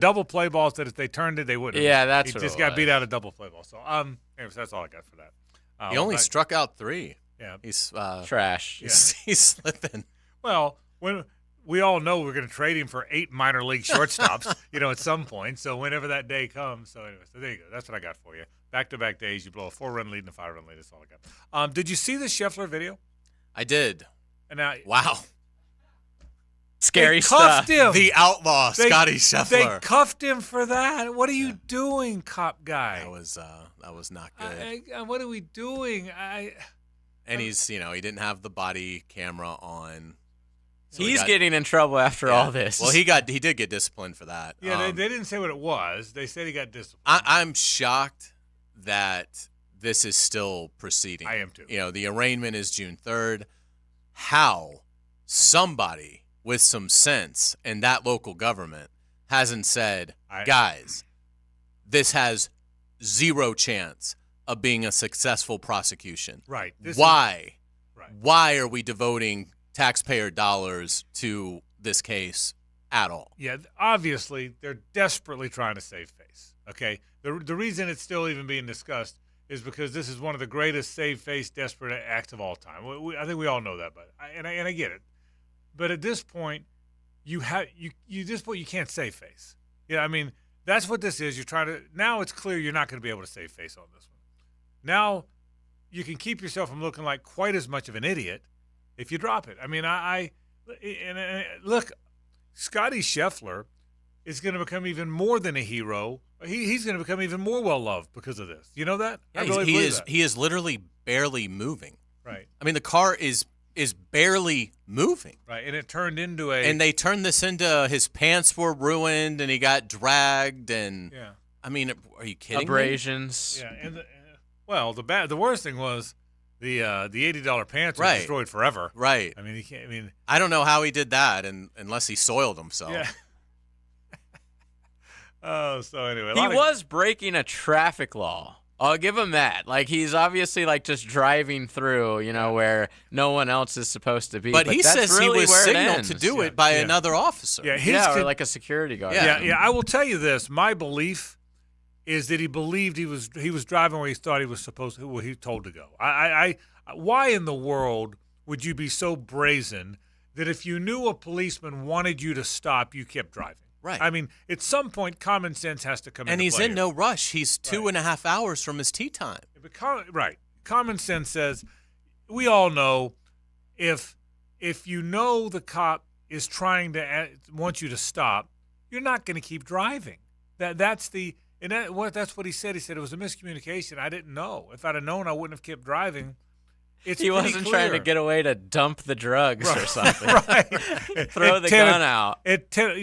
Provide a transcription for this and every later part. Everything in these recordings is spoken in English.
double play balls that if they turned it, they wouldn't. Yeah, that's he what just it got was. beat out of double play ball. So, anyways, that's all I got for that. He only struck out 3. Yeah. He's Trash. he's slipping. Well, when we all know we're going to trade him for 8 minor league shortstops, at some point. So whenever that day comes. So anyway, so there you go. That's what I got for you. Back-to-back days, you blow a 4-run lead and a 5-run lead. That's all I got. Did you see the Scheffler video? I did. And now, Wow. Scary they stuff. cuffed him. The outlaw, Scotty Scheffler. They cuffed him for that. What are you doing, cop guy? That was not good. What are we doing? And he's, he didn't have the body camera on. So He's getting in trouble after all this. Well, he did get disciplined for that. Yeah, they didn't say what it was. They said he got disciplined. I'm shocked that this is still proceeding. I am too. The arraignment is June 3rd. How somebody with some sense in that local government hasn't said, guys, this has 0 chance of being a successful prosecution. Right. Why? Why are we devoting taxpayer dollars to this case at all? Yeah, obviously they're desperately trying to save face. Okay, the reason it's still even being discussed is because this is one of the greatest save face, desperate acts of all time. I think we all know that, but I get it. But at this point, you can't save face. Yeah, I mean that's what this is. You're trying to now. It's clear you're not going to be able to save face on this one. Now, you can keep yourself from looking like quite as much of an idiot if you drop it. I mean, look, Scotty Scheffler is going to become even more than a hero. He's going to become even more well-loved because of this. You know that? Yeah, I really believe that. He is literally barely moving. Right. I mean, the car is barely moving. Right, and it turned into And they turned this into his pants were ruined and he got dragged and yeah. I mean, are you kidding Abrasions. Yeah, and the worst thing was the $80 pants were Right. destroyed forever. me? Right. I mean, he can't. I mean, I don't know how he did that unless he soiled himself. yeah. Oh, so anyway, He was breaking a traffic law. I'll give him that. Like, he's obviously, just driving through, where no one else is supposed to be. But he that's says really he was where it signaled ends. to do it by another officer. Yeah, or like a security guard. Yeah. I will tell you this. My belief is that he believed he was driving where he thought he was where he told to go. Why in the world would you be so brazen that if you knew a policeman wanted you to stop, you kept driving? Right. I mean, at some point, common sense has to come in. And he's play in here. no rush. He's 2.5 hours from his tee time. Right. Common sense says, we all know, if you know the cop is trying to want you to stop, you're not going to keep driving. That's what he said. He said it was a miscommunication. I didn't know. If I'd have known, I wouldn't have kept driving. He wasn't trying to get away to dump the drugs or something. Right. Throw the gun out.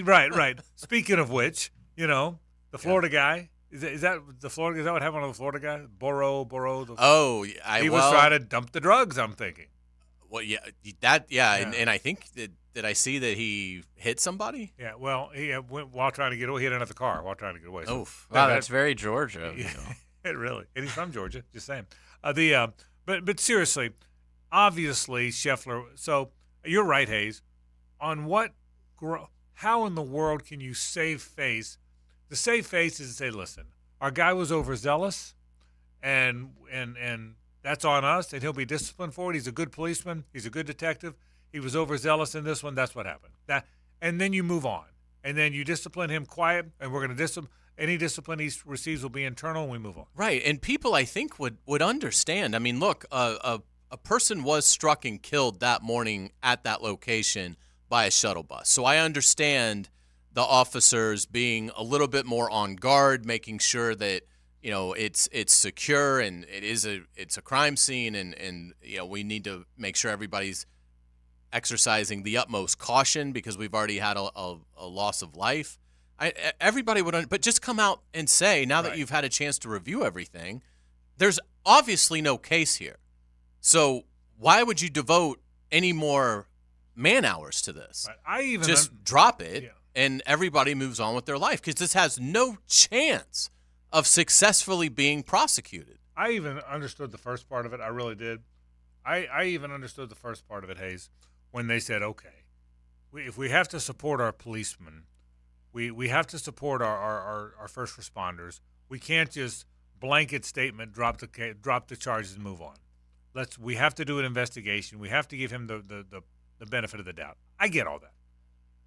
Right. Speaking of which, the Florida guy, is that what happened to the Florida guy? Boro. He was trying to dump the drugs, I'm thinking. Well, and I think did I see that he hit somebody? Yeah, well, he went while trying to get away. He hit another car while trying to get away. So, Wow, that's very Georgia. It really. And he's from Georgia, just saying. But seriously, obviously, Scheffler. So you're right, Hays. On how in the world can you save face? The save face is to say, listen, our guy was overzealous, and that's on us, and he'll be disciplined for it. He's a good policeman. He's a good detective. He was overzealous in this one. That's what happened. And then you move on, and then you discipline him quiet, and we're going to discipline. Any discipline he receives will be internal, and we move on. Right, and people, I think, would understand. I mean, look, a person was struck and killed that morning at that location by a shuttle bus. So I understand the officers being a little bit more on guard, making sure that it's secure and it's a crime scene, and we need to make sure everybody's exercising the utmost caution because we've already had a loss of life. Everybody would, but just come out and say, now that you've had a chance to review everything, there's obviously no case here. So why would you devote any more man hours to this? Right. Just drop it, and everybody moves on with their life because this has no chance of successfully being prosecuted. I even understood the first part of it. I really did. I even understood the first part of it, Hays, when they said, okay, if we have to support our policemen, We have to support our first responders. We can't just blanket statement drop the charges and move on. We have to do an investigation. We have to give him the benefit of the doubt. I get all that,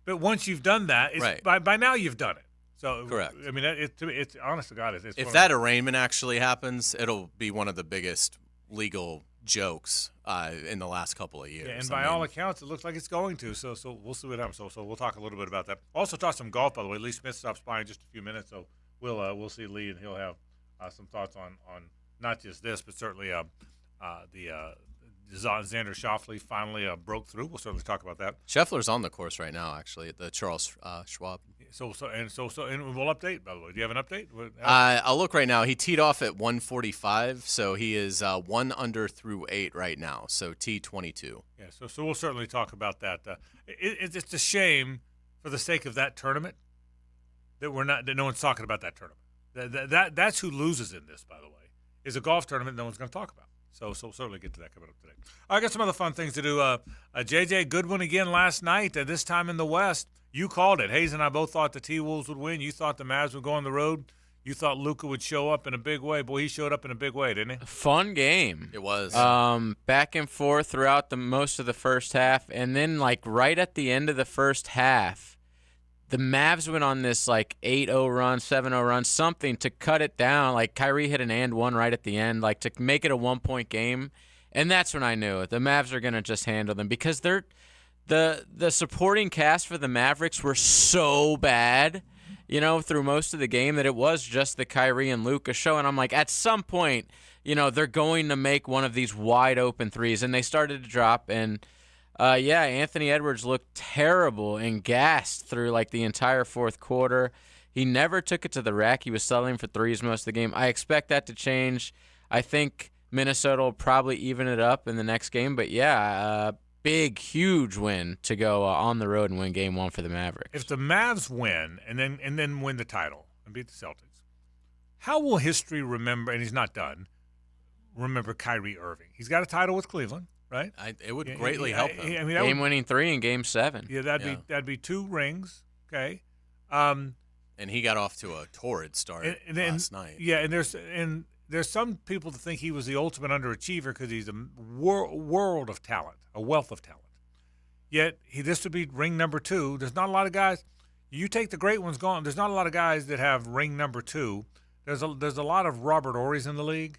but once you've done that, by now you've done it. So correct. I mean, it's honest to God, it's if that arraignment actually happens, it'll be one of the biggest legal jokes in the last couple of years. Yeah, and by all accounts, it looks like it's going to. So we'll see what happens. So we'll talk a little bit about that. Also, talk some golf, by the way. Lee Smith stops by in just a few minutes, so we'll see Lee, and he'll have some thoughts on not just this, but certainly the Xander Schauffele finally broke through. We'll certainly talk about that. Scheffler's on the course right now, actually, at the Charles Schwab. So we'll update. By the way, do you have an update? I'll look right now. He teed off at 145, so he is 1 under through 8 right now. So T22. Yeah. So we'll certainly talk about that. It's a shame for the sake of that tournament that no one's talking about that tournament. That's who loses in this, by the way, is a golf tournament no one's going to talk about. So we'll certainly get to that coming up today. I got some other fun things to do. JJ, good one again last night. This time in the West, you called it. Hayes and I both thought the T-Wolves would win. You thought the Mavs would go on the road. You thought Luka would show up in a big way. Boy, he showed up in a big way, didn't he? Fun game. It was. Back and forth throughout most of the first half, and then like right at the end of the first half, the Mavs went on this like 8-0 run, 7-0 run, something to cut it down. Like Kyrie hit an and one right at the end, like to make it a 1-point game. And that's when I knew the Mavs are going to just handle them because the supporting cast for the Mavericks were so bad, through most of the game that it was just the Kyrie and Luka show. And I'm like, at some point, they're going to make one of these wide open threes. And they started to drop and Anthony Edwards looked terrible and gassed through like the entire fourth quarter. He never took it to the rack. He was settling for threes most of the game. I expect that to change. I think Minnesota will probably even it up in the next game. But big, huge win to go on the road and win game 1 for the Mavericks. If the Mavs win and then win the title and beat the Celtics, how will history remember? And he's not done. Remember Kyrie Irving? He's got a title with Cleveland. Right, it would greatly help him. Game-winning 3 in Game 7. Yeah, that'd be 2 rings. Okay, and he got off to a torrid start last night. Yeah, and there's some people that think he was the ultimate underachiever because he's a world of talent, a wealth of talent. Yet this would be ring number 2. There's not a lot of guys. You take the great ones gone. There's not a lot of guys that have ring number 2. There's a lot of Robert Ory's in the league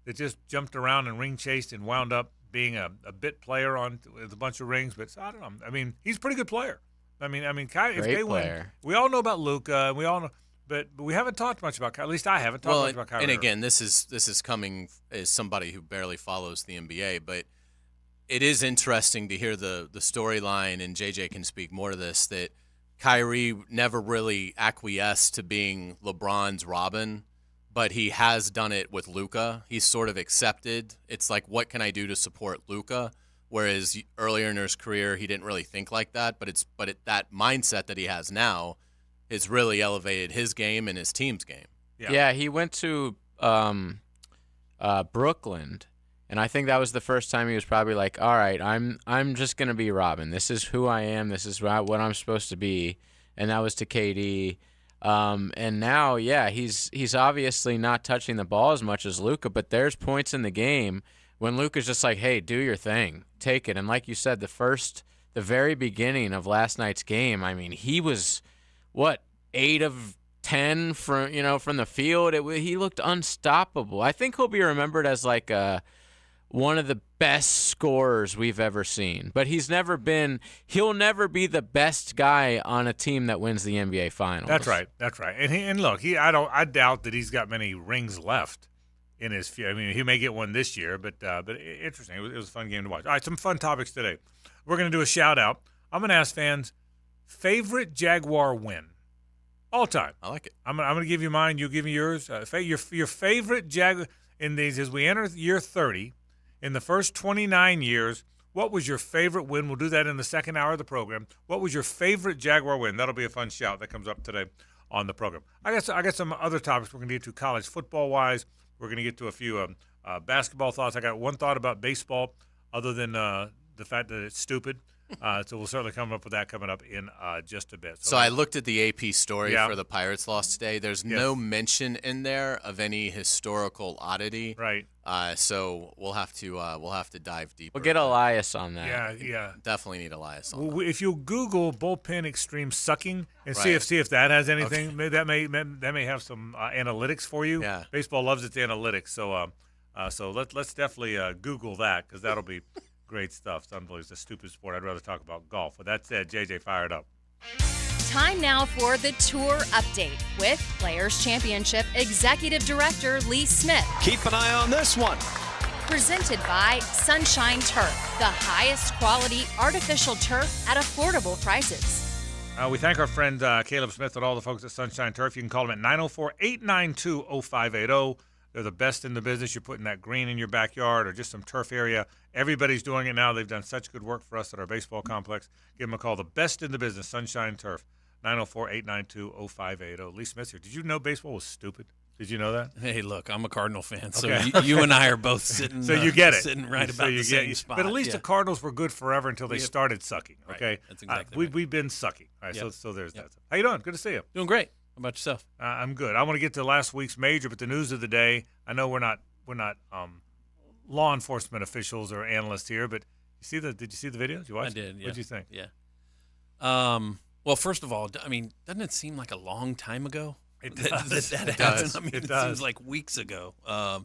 that just jumped around and ring chased and wound up being a bit player with a bunch of rings, but I don't know. I mean, he's a pretty good player. I mean, Kyrie, if they win, we all know about Luka, we all know, but we haven't talked much about Kyrie. At least I haven't talked much about Kyrie. And again, this is coming as somebody who barely follows the NBA, but it is interesting to hear the storyline, and JJ can speak more to this, that Kyrie never really acquiesced to being LeBron's Robin. But he has done it with Luka. He's sort of accepted. It's like, what can I do to support Luka? Whereas earlier in his career, he didn't really think like that. But that mindset that he has now has really elevated his game and his team's game. Yeah, he went to Brooklyn, and I think that was the first time he was probably like, all right, I'm just gonna be Robin. This is who I am. This is what I'm supposed to be. And that was to KD. And now, he's obviously not touching the ball as much as Luka, but there's points in the game when Luka's just like, hey, do your thing, take it. And like you said, the very beginning of last night's game, I mean, he was 8 of 10 from the field. He looked unstoppable. I think he'll be remembered as like one of the best scorers we've ever seen. But he'll never be the best guy on a team that wins the NBA Finals. That's right. And look, I doubt that he's got many rings left in his few. I mean, he may get one this year, but interesting. It was a fun game to watch. All right, some fun topics today. We're going to do a shout out. I'm going to ask fans favorite Jaguar win all time. I like it. I'm going to give you mine. You give me yours. Your favorite Jaguar in these as we enter year 30. In the first 29 years, what was your favorite win? We'll do that in the second hour of the program. What was your favorite Jaguar win? That'll be a fun shout that comes up today on the program. I got some other topics we're going to get to college football-wise. We're going to get to a few basketball thoughts. I got one thought about baseball other than the fact that it's stupid. So we'll certainly come up with that coming up in just a bit. So I looked at the AP story Yeah. for the Pirates loss today. There's no mention in there of any historical oddity. Right. So we'll have to dive deeper. We'll get Elias on that. Yeah. Definitely need Elias on. Well, if you Google bullpen extreme sucking and Right. see if that has anything, that may have some analytics for you. Yeah. Baseball loves its analytics, so let's definitely Google that because that'll be great stuff. It's unbelievable. It's a stupid sport. I'd rather talk about golf. With that said, JJ, fire it up. Time now for the Tour Update with Players Championship Executive Director Lee Smith. Keep an eye on this one. Presented by Sunshine Turf, the highest quality artificial turf at affordable prices. We thank our friend Caleb Smith and all the folks at Sunshine Turf. You can call them at 904-892-0580. They're the best in the business. You're putting that green in your backyard or just some turf area. Everybody's doing it now. They've done such good work for us at our baseball complex. Give them a call. The best in the business, Sunshine Turf, 904-892-0580. Lee Smith here. Did you know baseball was stupid? Did you know that? Hey, look, I'm a Cardinal fan, so Okay. you and I are both sitting. So you get it. Sitting right So about you the get same it. spot. But at least yeah. the Cardinals were good forever until they started sucking. Right. Okay, That's exactly right. We've been sucking. All right, Yep. so there's Yep. that. How you doing? Good to see you. Doing great. How about yourself? I'm good. I want to get to last week's major, but the news of the day. I know we're not law enforcement officials or analysts here, but did you see the video? Did you watch? I did. Yeah. What did you think? Yeah. Well, first of all, I mean, doesn't it seem like a long time ago? It that does. happened? does. I mean, It it does. seems like weeks ago, and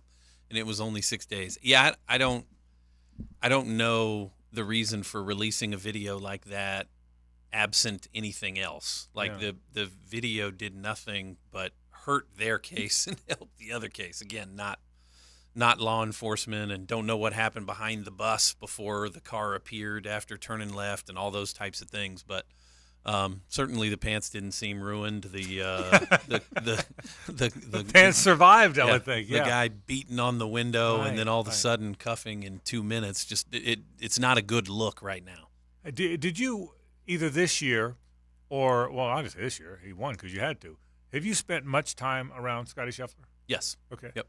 it was only 6 days. Yeah, I don't know the reason for releasing a video like that, absent anything else. Like Yeah. the video did nothing but hurt their case and help the other case. Again, not law enforcement, and don't know what happened behind the bus before the car appeared after turning left and all those types of things, but. Certainly, the pants didn't seem ruined. The Pants survived, I yeah, would think. Yeah. the guy beating on the window Right, and then all of a right. sudden cuffing in 2 minutes. Just it's not a good look right now. Did you either this year or obviously this year he won because you had to. Have you spent much time around Scotty Scheffler? Yes. Okay. Yep.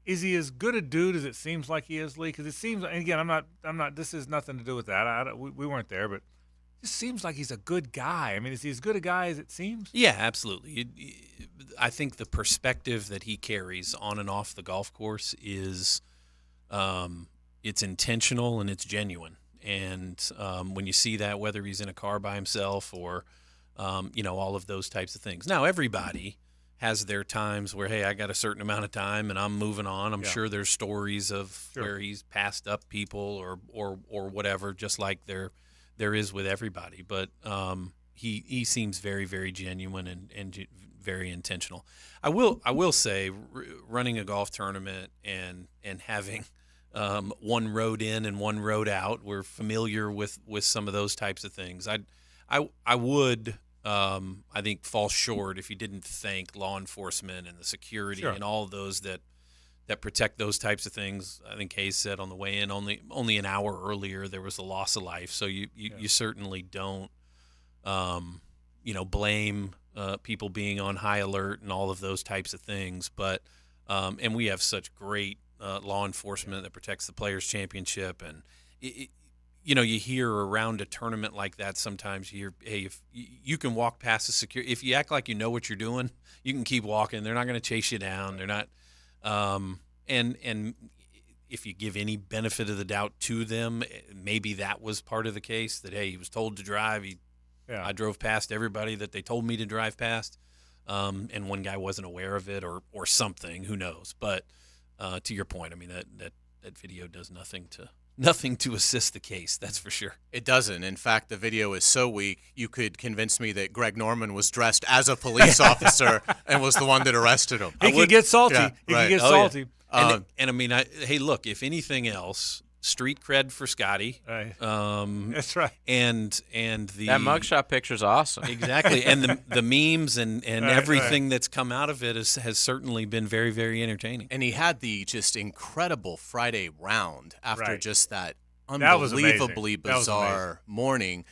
Is he as good a dude as it seems like he is, Lee? Because it seems, and again, I'm not. This has nothing to do with that. We weren't there, but. It just seems like he's a good guy. I mean, is he as good a guy as it seems? Yeah, absolutely. I think the perspective that he carries on and off the golf course is, it's intentional and it's genuine. And when you see that, whether he's in a car by himself or, all of those types of things. Now, everybody has their times where, hey, I got a certain amount of time and I'm moving on. I'm sure there's stories of where he's passed up people or whatever, just like there is with everybody, but he seems very, very genuine and very intentional. I will say, running a golf tournament and having one road in and one road out, we're familiar with some of those types of things. I would I think fall short if you didn't thank law enforcement and the security and all of those that protect those types of things. I think Hays said on the way in, only an hour earlier there was a loss of life. So you certainly don't, blame people being on high alert and all of those types of things. But and we have such great law enforcement that protects the Players Championship, and you hear around a tournament like that sometimes you hear, hey, if you can walk past the security, if you act like you know what you're doing, you can keep walking. They're not going to chase you down. They're not. And if you give any benefit of the doubt to them, maybe that was part of the case, that, hey, he was told to drive. I drove past everybody that they told me to drive past, and one guy wasn't aware of it or something. Who knows? But to your point, I mean, that video does nothing to assist the case. That's for sure. It doesn't. In fact, the video is so weak, you could convince me that Greg Norman was dressed as a police officer and was the one that arrested him. He could get salty. Yeah, He right. could get Oh, yeah. salty. And I mean, hey, look, if anything else, street cred for Scotty. Right. That's right. And the That mugshot picture's awesome. Exactly. And the memes and Right, everything that's come out of it has certainly been very, very entertaining. And he had the just incredible Friday round after Right. just that That was amazing. unbelievably That was bizarre morning.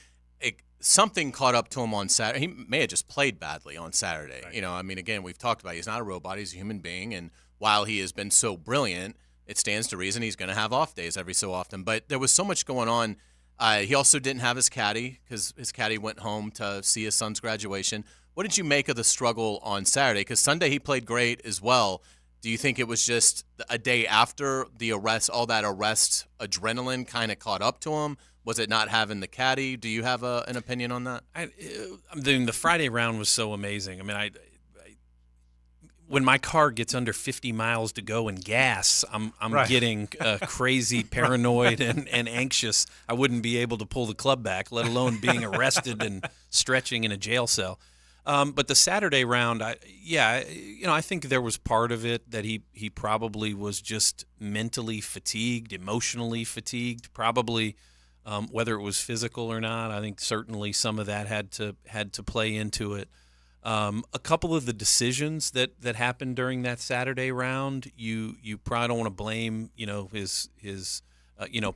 Something caught up to him on Saturday. He may have just played badly on Saturday. Right. I mean, again, we've talked about he's not a robot. He's a human being. And while he has been so brilliant, it stands to reason he's going to have off days every so often. But there was so much going on. He also didn't have his caddy because his caddy went home to see his son's graduation. What did you make of the struggle on Saturday? Because Sunday he played great as well. Do you think it was just a day after the arrest, all that arrest adrenaline kind of caught up to him? Was it not having the caddy? Do you have an opinion on that? The Friday round was so amazing. I mean, when my car gets under 50 miles to go in gas, I'm Right. getting crazy, paranoid, and anxious. I wouldn't be able to pull the club back, let alone being arrested and stretching in a jail cell. But the Saturday round, I think there was part of it that he probably was just mentally fatigued, emotionally fatigued, probably. Whether it was physical or not, I think certainly some of that had to play into it. A couple of the decisions that happened during that Saturday round, you probably don't want to blame his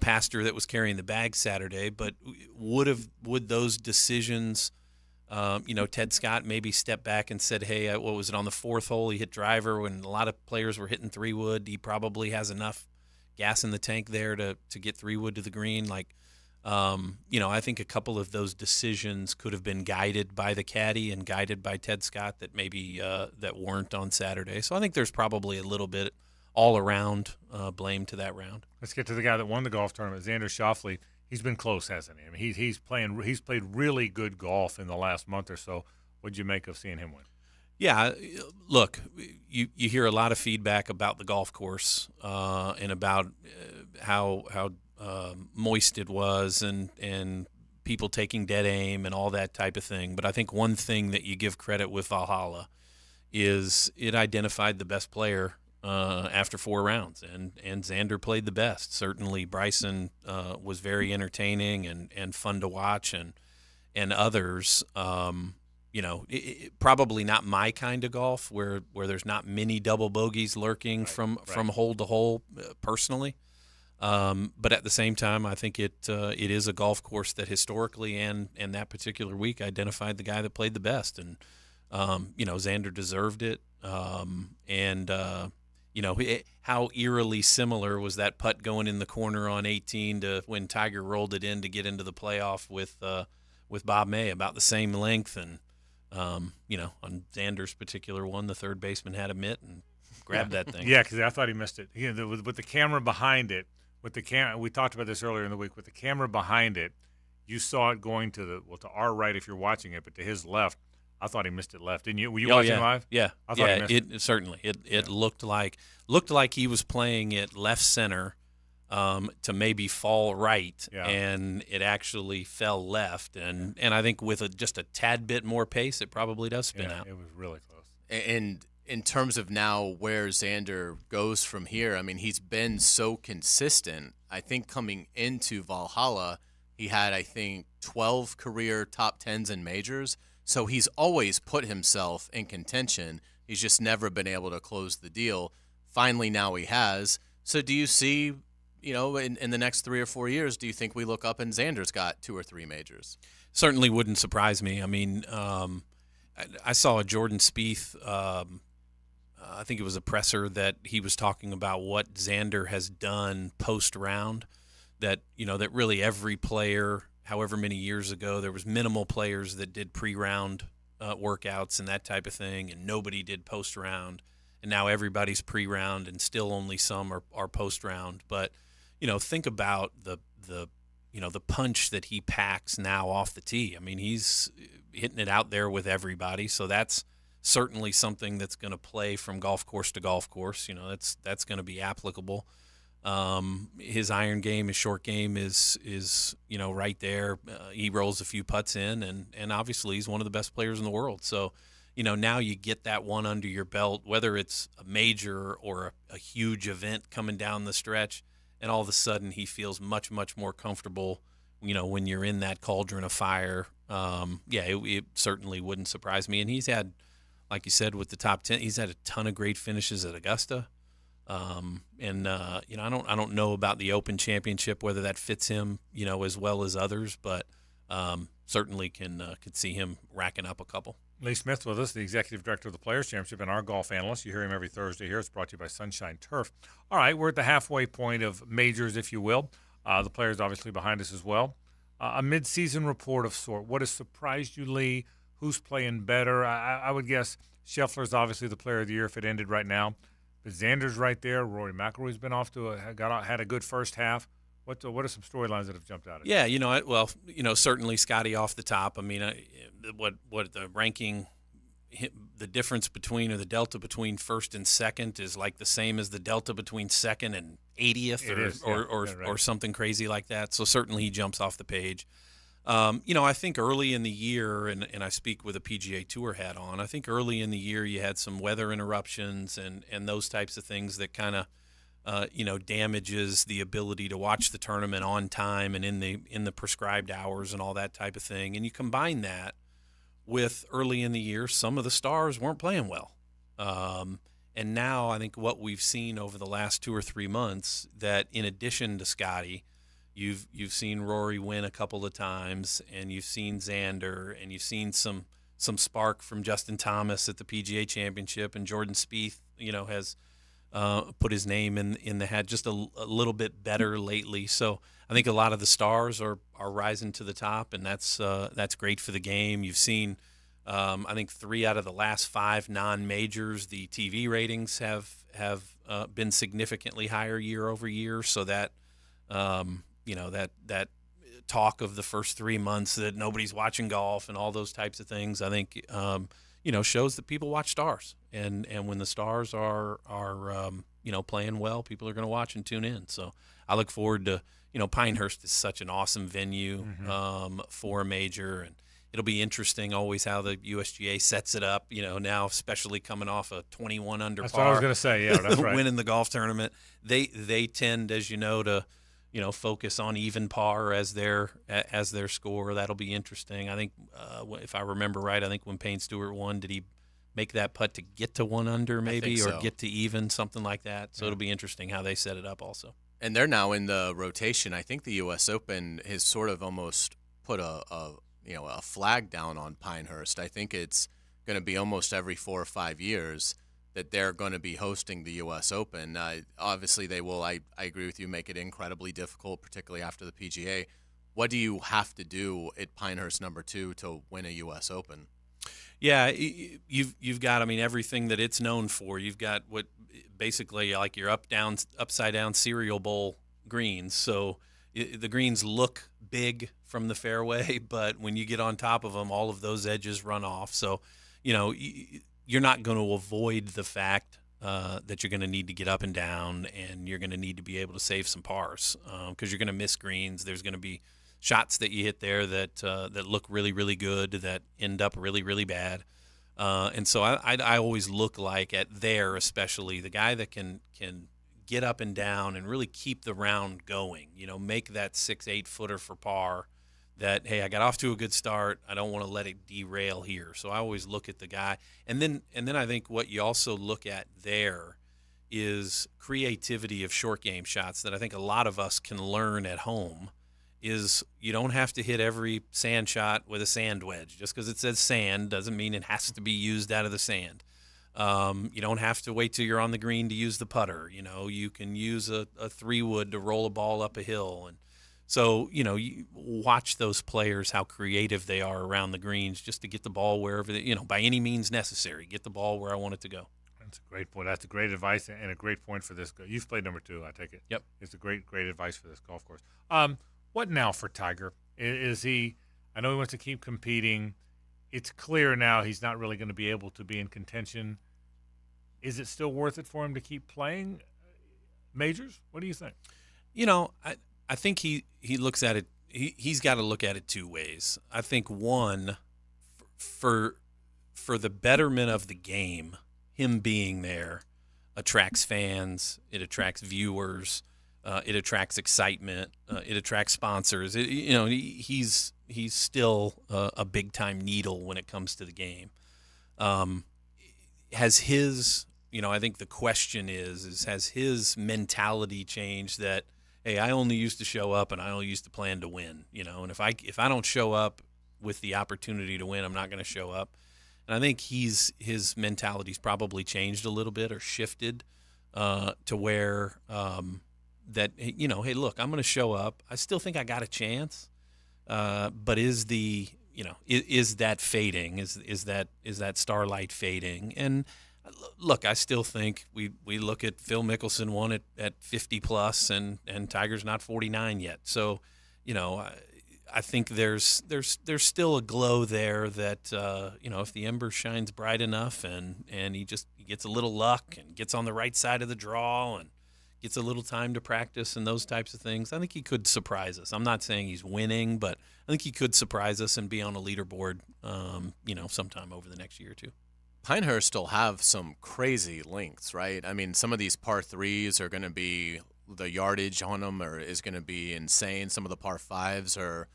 pastor that was carrying the bag Saturday, but would those decisions, Ted Scott maybe stepped back and said, hey, what was it on the fourth hole? He hit driver when a lot of players were hitting 3-wood. He probably has enough gas in the tank there to get 3-wood to the green. I think a couple of those decisions could have been guided by the caddy and guided by Ted Scott that maybe that weren't on Saturday. So I think there's probably a little bit all around blame to that round. Let's get to the guy that won the golf tournament, Xander Schauffele. He's been close, hasn't he? I mean, he's played really good golf in the last month or so. What'd you make of seeing him win? Yeah, look, you hear a lot of feedback about the golf course and about how moist it was and people taking dead aim and all that type of thing. But I think one thing that you give credit with Valhalla is it identified the best player after 4 rounds, and Xander played the best. Certainly Bryson was very entertaining and fun to watch, and others, probably not my kind of golf where there's not many double bogeys lurking from hole to hole personally. But at the same time, I think it is a golf course that historically and that particular week identified the guy that played the best, and Xander deserved it. How eerily similar was that putt going in the corner on 18 to when Tiger rolled it in to get into the playoff with Bob May, about the same length, and on Xander's particular one, the third baseman had a mitt and grabbed that thing. Yeah, because I thought he missed it. With the camera behind it. We talked about this earlier in the week. With the camera behind it, you saw it going to our right if you're watching it, but to his left, I thought he missed it left. Didn't you? Were you watching live? Yeah, I thought he missed it. Certainly, it looked like he was playing it left center to maybe fall right, and it actually fell left. And I think with just a tad bit more pace, it probably does spin out. It was really close. And in terms of now where Xander goes from here, I mean, he's been so consistent. I think coming into Valhalla, he had, 12 career top 10s in majors. So he's always put himself in contention. He's just never been able to close the deal. Finally, now he has. So do you see, in the next 3 or 4 years, do you think we look up and Xander's got 2 or 3 majors? Certainly wouldn't surprise me. I mean, I saw a Jordan Spieth, I think it was a presser, that he was talking about what Xander has done post-round, that really every player, however many years ago, there was minimal players that did pre-round workouts and that type of thing, and nobody did post-round. And now everybody's pre-round, and still only some are post-round. But, think about the punch that he packs now off the tee. I mean, he's hitting it out there with everybody, so that's certainly something that's going to play from golf course to golf course. That's going to be applicable. His iron game, his short game is right there. He rolls a few putts in, and obviously he's one of the best players in the world. So, now you get that one under your belt, whether it's a major or a huge event coming down the stretch, and all of a sudden he feels much, much more comfortable, when you're in that cauldron of fire. It certainly wouldn't surprise me. And he's had, like you said, with the top 10, he's had a ton of great finishes at Augusta. I don't know about the Open Championship, whether that fits him, as well as others, but certainly could see him racking up a couple. Lee Smith with us, the executive director of the Players Championship and our golf analyst. You hear him every Thursday here. It's brought to you by Sunshine Turf. All right, we're at the halfway point of majors, if you will. The Players obviously behind us as well. a mid-season report of sort. What has surprised you, Lee? Who's playing better? I would guess Scheffler's obviously the player of the year if it ended right now. But Xander's right there. Rory McIlroy's been off to had a good first half. What are some storylines that have jumped out at you? Yeah, certainly Scotty off the top. I mean, what the ranking, the difference between, or the delta between first and second is like the same as the delta between second and 80th or something crazy like that. So certainly he jumps off the page. I think early in the year, and I speak with a PGA Tour hat on, I think early in the year you had some weather interruptions and those types of things that kind of damages the ability to watch the tournament on time and in the prescribed hours and all that type of thing. And you combine that with early in the year, some of the stars weren't playing well. And now I think what we've seen over the last 2 or 3 months, that in addition to Scotty, you've seen Rory win a couple of times, and you've seen Xander, and you've seen some spark from Justin Thomas at the PGA Championship, and Jordan Spieth, has put his name in the hat just a little bit better lately. So I think a lot of the stars are rising to the top, and that's great for the game. You've seen, I think 3 out of the last 5 non-majors, the TV ratings have been significantly higher year over year. So that that talk of the first 3 months that nobody's watching golf and all those types of things, I think shows that people watch stars, and when the stars are playing well, people are going to watch and tune in. So I look forward to, Pinehurst is such an awesome venue for a major, and it'll be interesting always how the USGA sets it up. Now especially coming off a 21 under That's par. what I was going to say. Yeah, that's right. Winning the golf tournament, they tend, as you know, to focus on even par as their score. That'll be interesting. I think if I remember right, I think when Payne Stewart won, did he make that putt to get to 1 under maybe, so. or get to even, something like that? So it'll be interesting how they set it up also. And they're now in the rotation. I think the U.S. Open has sort of almost put a flag down on Pinehurst. I think it's going to be almost every 4 or 5 years that they're going to be hosting the U.S. Open. Obviously, they will, I agree with you, make it incredibly difficult, particularly after the PGA. What do you have to do at Pinehurst number 2 to win a U.S. Open? Yeah, you've got, everything that it's known for. You've got what basically like your upside down cereal bowl greens. So the greens look big from the fairway, but when you get on top of them, all of those edges run off. So, you're not going to avoid the fact that you're going to need to get up and down, and you're going to need to be able to save some pars because you're going to miss greens. There's going to be shots that you hit there that look really, really good that end up really, really bad. And so I always look like at there, especially the guy that can get up and down and really keep the round going, make that 6-8 footer for par. That, hey, I got off to a good start. I don't want to let it derail here. So I always look at the guy. And then I think what you also look at there is creativity of short game shots that I think a lot of us can learn at home. Is you don't have to hit every sand shot with a sand wedge. Just because it says sand doesn't mean it has to be used out of the sand. You don't have to wait till you're on the green to use the putter. You can use a 3-wood to roll a ball up a hill. And so, you watch those players, how creative they are around the greens just to get the ball wherever, by any means necessary, get the ball where I want it to go. That's a great point. That's a great advice and a great point for this. You've played number 2, I take it. Yep. It's a great advice for this golf course. What now for Tiger? Is he – I know he wants to keep competing. It's clear now he's not really going to be able to be in contention. Is it still worth it for him to keep playing majors? What do you think? I think he looks at it. He's got to look at it 2 ways. I think one, for the betterment of the game, him being there attracts fans. It attracts viewers. It attracts excitement. It attracts sponsors. He's still a big time needle when it comes to the game. Has his I think the question is has his mentality changed that? Hey, I only used to show up and I only used to plan to win, and if I don't show up with the opportunity to win, I'm not going to show up. And I think his mentality's probably changed a little bit or shifted to where that, hey, look, I'm going to show up. I still think I got a chance, But is is that fading? Is that starlight fading? And look, I still think we look at Phil Mickelson won at 50 plus, and Tiger's not 49 yet. So, I think there's still a glow there that if the ember shines bright enough and he gets a little luck and gets on the right side of the draw and gets a little time to practice and those types of things, I think he could surprise us. I'm not saying he's winning, but I think he could surprise us and be on a leaderboard, sometime over the next year or two. Pinehurst will have some crazy lengths, right? I mean, some of these par threes are going to be, the yardage on them is going to be insane. Some of the par fives are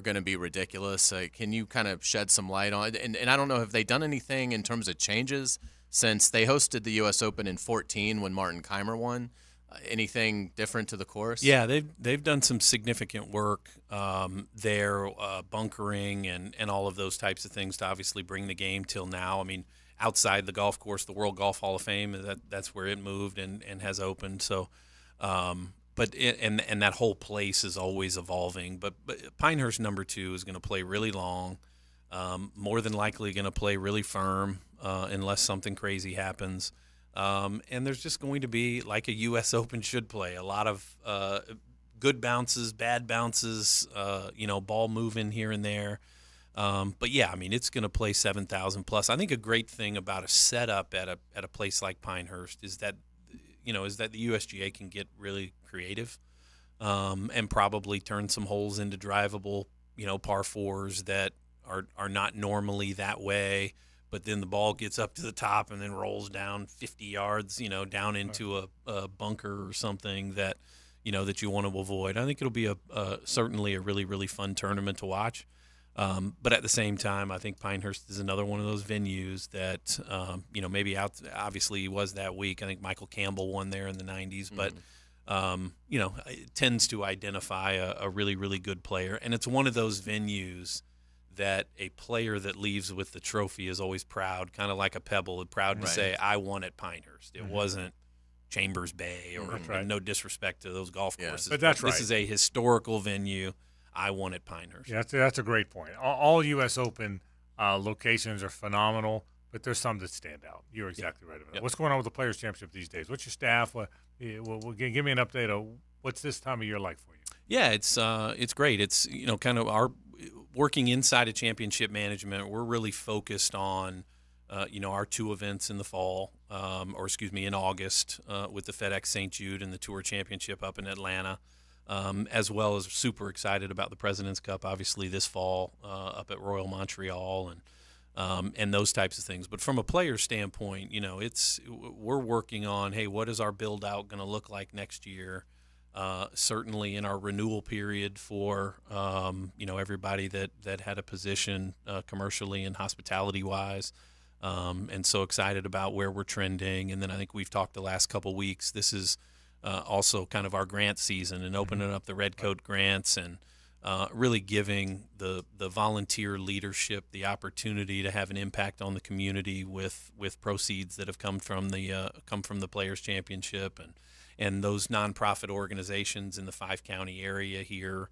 going to be ridiculous. Can you kind of shed some light on it? And I don't know, have they done anything in terms of changes since they hosted the U.S. Open in 2014 when Martin Keimer won? Anything different to the course? Yeah, they've done some significant work there, bunkering and all of those types of things to obviously bring the game till now. I mean, outside the golf course, the World Golf Hall of Fame, that's where it moved and has opened. So, but that whole place is always evolving. But Pinehurst number 2 is going to play really long, more than likely going to play really firm unless something crazy happens. And there's just going to be, like a U.S. Open should play, a lot of good bounces, bad bounces, ball moving here and there. But yeah, I mean, it's going to play 7,000 plus. I think a great thing about a setup at a place like Pinehurst is that the USGA can get really creative and probably turn some holes into drivable, par fours that are not normally that way. But then the ball gets up to the top and then rolls down 50 yards, down into a bunker or something that, that you want to avoid. I think it'll be certainly a really, really fun tournament to watch. But at the same time, I think Pinehurst is another one of those venues that, maybe obviously he was that week. I think Michael Campbell won there in the 90s, but, it tends to identify a really, really good player. And it's one of those venues that a player that leaves with the trophy is always proud, kind of like a Pebble, proud to say, I won at Pinehurst. It wasn't Chambers Bay or no disrespect to those golf courses. But that's right. This is a historical venue. I won at Pinehurst. Yeah, that's a great point. All U.S. Open locations are phenomenal, but there's some that stand out. You're exactly right about that. What's going on with the Players' Championship these days? What's your staff? Give me an update of what's this time of year like for you? Yeah, it's great. It's kind of our working inside of championship management. We're really focused on our 2 events in the fall, in August with the FedEx St. Jude and the Tour Championship up in Atlanta, as well as super excited about the President's Cup, obviously this fall up at Royal Montreal and those types of things. But from a player standpoint, we're working on, hey, what is our build out going to look like next year? Certainly in our renewal period for everybody that had a position commercially and hospitality wise, and so excited about where we're trending. And then I think we've talked the last couple weeks. This is also kind of our grant season and opening up the Red Coat grants and really giving the volunteer leadership the opportunity to have an impact on the community with proceeds that have come from the Players Championship and those nonprofit organizations in the 5-county area here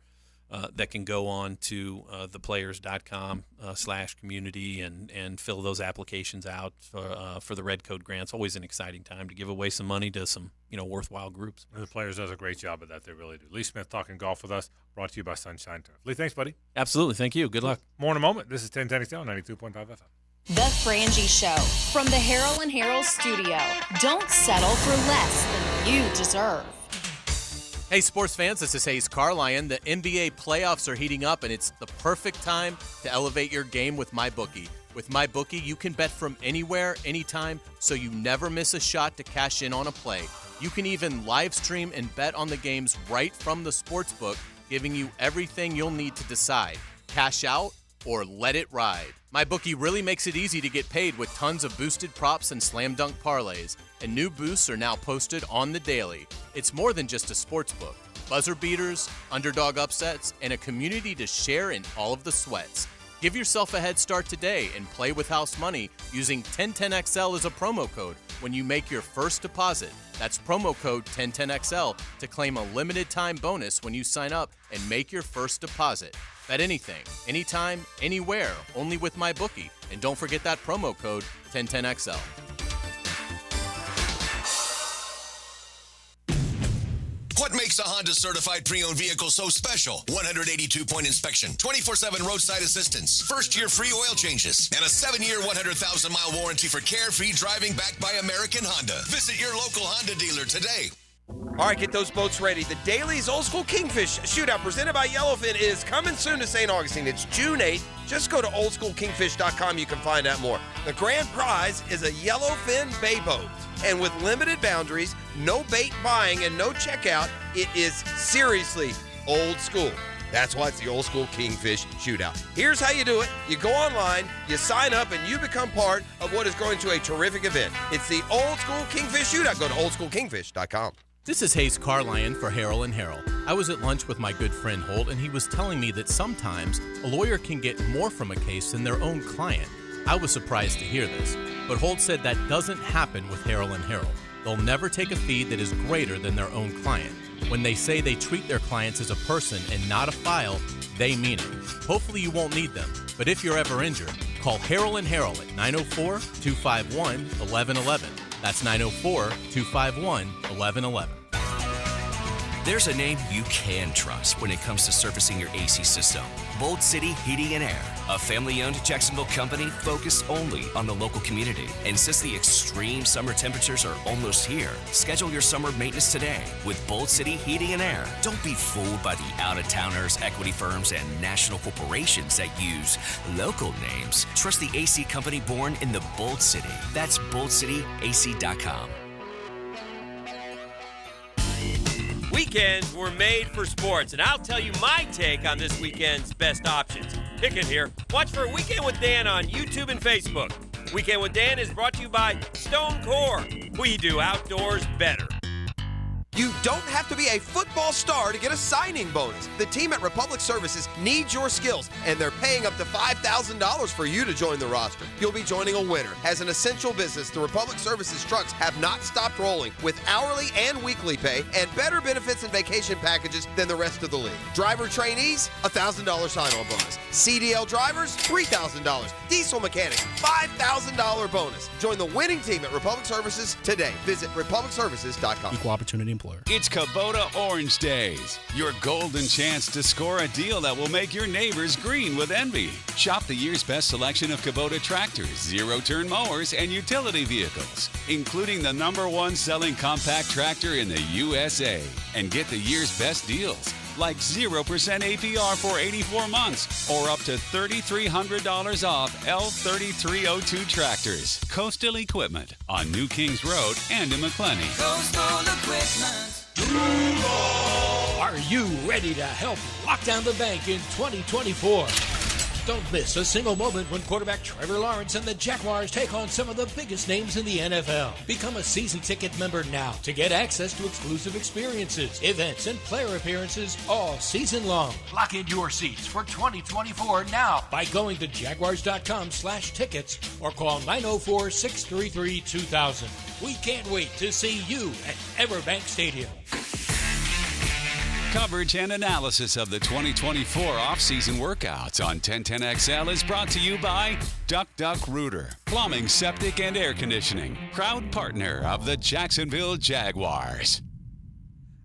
that can go on to theplayers.com/community and fill those applications out for the Red Coat grants. Always an exciting time to give away some money to some worthwhile groups. And the Players does a great job of that. They really do. Lee Smith talking golf with us, brought to you by Sunshine Turf. Lee, thanks, buddy. Absolutely. Thank you. Good luck. More in a moment. This is 1010 XL 92.5 FM. The Frangie Show from the Harold and Harold studio. Don't settle for less than you deserve. Hey, sports fans, this is Hays Carlyon. The NBA playoffs are heating up, and it's the perfect time to elevate your game with MyBookie. With MyBookie, you can bet from anywhere, anytime, so you never miss a shot to cash in on a play. You can even live stream and bet on the games right from the sportsbook, giving you everything you'll need to decide. Cash out or let it ride. MyBookie really makes it easy to get paid with tons of boosted props and slam dunk parlays. And new boosts are now posted on the daily. It's more than just a sportsbook. Buzzer beaters, underdog upsets, and a community to share in all of the sweats. Give yourself a head start today and play with house money using 1010XL as a promo code when you make your first deposit. That's promo code 1010XL to claim a limited time bonus when you sign up and make your first deposit. Bet anything, anytime, anywhere, only with MyBookie. And don't forget that promo code 1010XL. What makes a Honda certified pre-owned vehicle so special? 182-point inspection, 24/7 roadside assistance, first-year free oil changes, and a 7-year, 100,000-mile warranty for carefree driving backed by American Honda. Visit your local Honda dealer today. All right, get those boats ready. The Dailies Old School Kingfish Shootout presented by Yellowfin is coming soon to St. Augustine. It's June 8th. Just go to oldschoolkingfish.com. You can find out more. The grand prize is a Yellowfin bay boat. And with limited boundaries, no bait buying, and no checkout, it is seriously old school. That's why it's the Old School Kingfish Shootout. Here's how you do it. You go online, you sign up, and you become part of what is going to a terrific event. It's the Old School Kingfish Shootout. Go to oldschoolkingfish.com. This is Hays Carlyon for Harrell & Harrell. I was at lunch with my good friend Holt, and he was telling me that sometimes a lawyer can get more from a case than their own client. I was surprised to hear this, but Holt said that doesn't happen with Harrell & Harrell. They'll never take a fee that is greater than their own client. When they say they treat their clients as a person and not a file, they mean it. Hopefully you won't need them, but if you're ever injured, call Harrell & Harrell at 904-251-1111. That's 904-251-1111. There's a name you can trust when it comes to servicing your AC system. Bolt City Heating and Air, a family-owned Jacksonville company focused only on the local community. And since the extreme summer temperatures are almost here, schedule your summer maintenance today with Bolt City Heating and Air. Don't be fooled by the out-of-towners, equity firms, and national corporations that use local names. Trust the AC company born in the Bolt City. That's BoltCityAC.com. Weekends were made for sports, and I'll tell you my take on this weekend's best options. Pick it here. Watch for Weekend with Dan on YouTube and Facebook. Weekend with Dan is brought to you by Stone Core. We do outdoors better. You don't have to be a football star to get a signing bonus. The team at Republic Services needs your skills, and they're paying up to $5,000 for you to join the roster. You'll be joining a winner. As an essential business, the Republic Services trucks have not stopped rolling with hourly and weekly pay and better benefits and vacation packages than the rest of the league. Driver trainees, $1,000 sign-on bonus. CDL drivers, $3,000. Diesel mechanics, $5,000 bonus. Join the winning team at Republic Services today. Visit republicservices.com. Equal opportunity employer. It's Kubota Orange Days, your golden chance to score a deal that will make your neighbors green with envy. Shop the year's best selection of Kubota tractors, zero-turn mowers, and utility vehicles, including the #1 selling compact tractor in the USA. And get the year's best deals, like 0% APR for 84 months or up to $3,300 off L3302 tractors. Coastal Equipment on New Kings Road and in McClenny. Coastal Equipment. Are you ready to help lock down the bank in 2024? Don't miss a single moment when quarterback Trevor Lawrence and the Jaguars take on some of the biggest names in the NFL. Become a season ticket member now to get access to exclusive experiences, events, and player appearances all season long. Lock in your seats for 2024 now by going to jaguars.com/tickets or call 904-633-2000. We can't wait to see you at Everbank Stadium. Coverage and analysis of the 2024 off-season workouts on 1010XL is brought to you by Duck Duck Rooter, Plumbing, Septic, and Air Conditioning, proud partner of the Jacksonville Jaguars.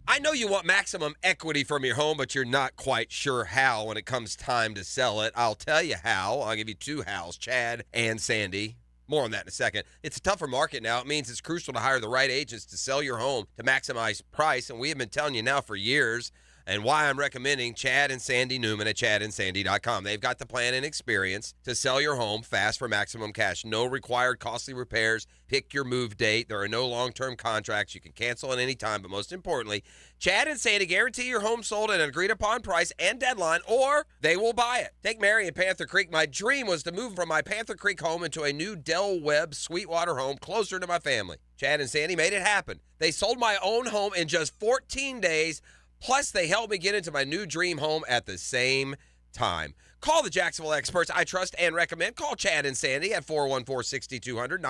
I know you want maximum equity from your home, but you're not quite sure how when it comes time to sell it. I'll tell you how. I'll give you two hows, Chad and Sandy. More on that in a second. It's a tougher market now. It means it's crucial to hire the right agents to sell your home to maximize price, and we have been telling you now for years, and why I'm recommending Chad and Sandy Newman at chadandsandy.com. They've got the plan and experience to sell your home fast for maximum cash. No required costly repairs. Pick your move date. There are no long-term contracts. You can cancel at any time, but most importantly, Chad and Sandy guarantee your home sold at an agreed-upon price and deadline, or they will buy it. Take Mary in Panther Creek. My dream was to move from my Panther Creek home into a new Del Webb Sweetwater home closer to my family. Chad and Sandy made it happen. They sold my own home in just 14 days, plus they helped me get into my new dream home at the same time. Call the Jacksonville experts I trust and recommend. Call Chad and Sandy at 414-6200,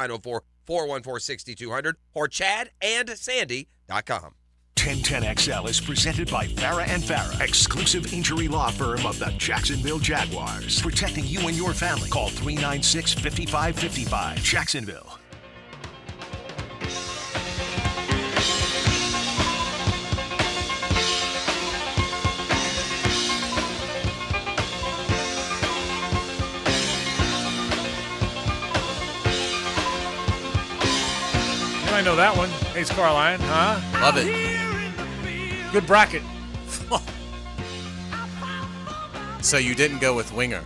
904-414-6200, or chadandsandy.com. 1010XL is presented by Farah and Farah, exclusive injury law firm of the Jacksonville Jaguars. Protecting you and your family. Call 396-5555. Jacksonville. You might know that one. Hays Carlyon, huh? Love it. Good bracket. So you didn't go with Winger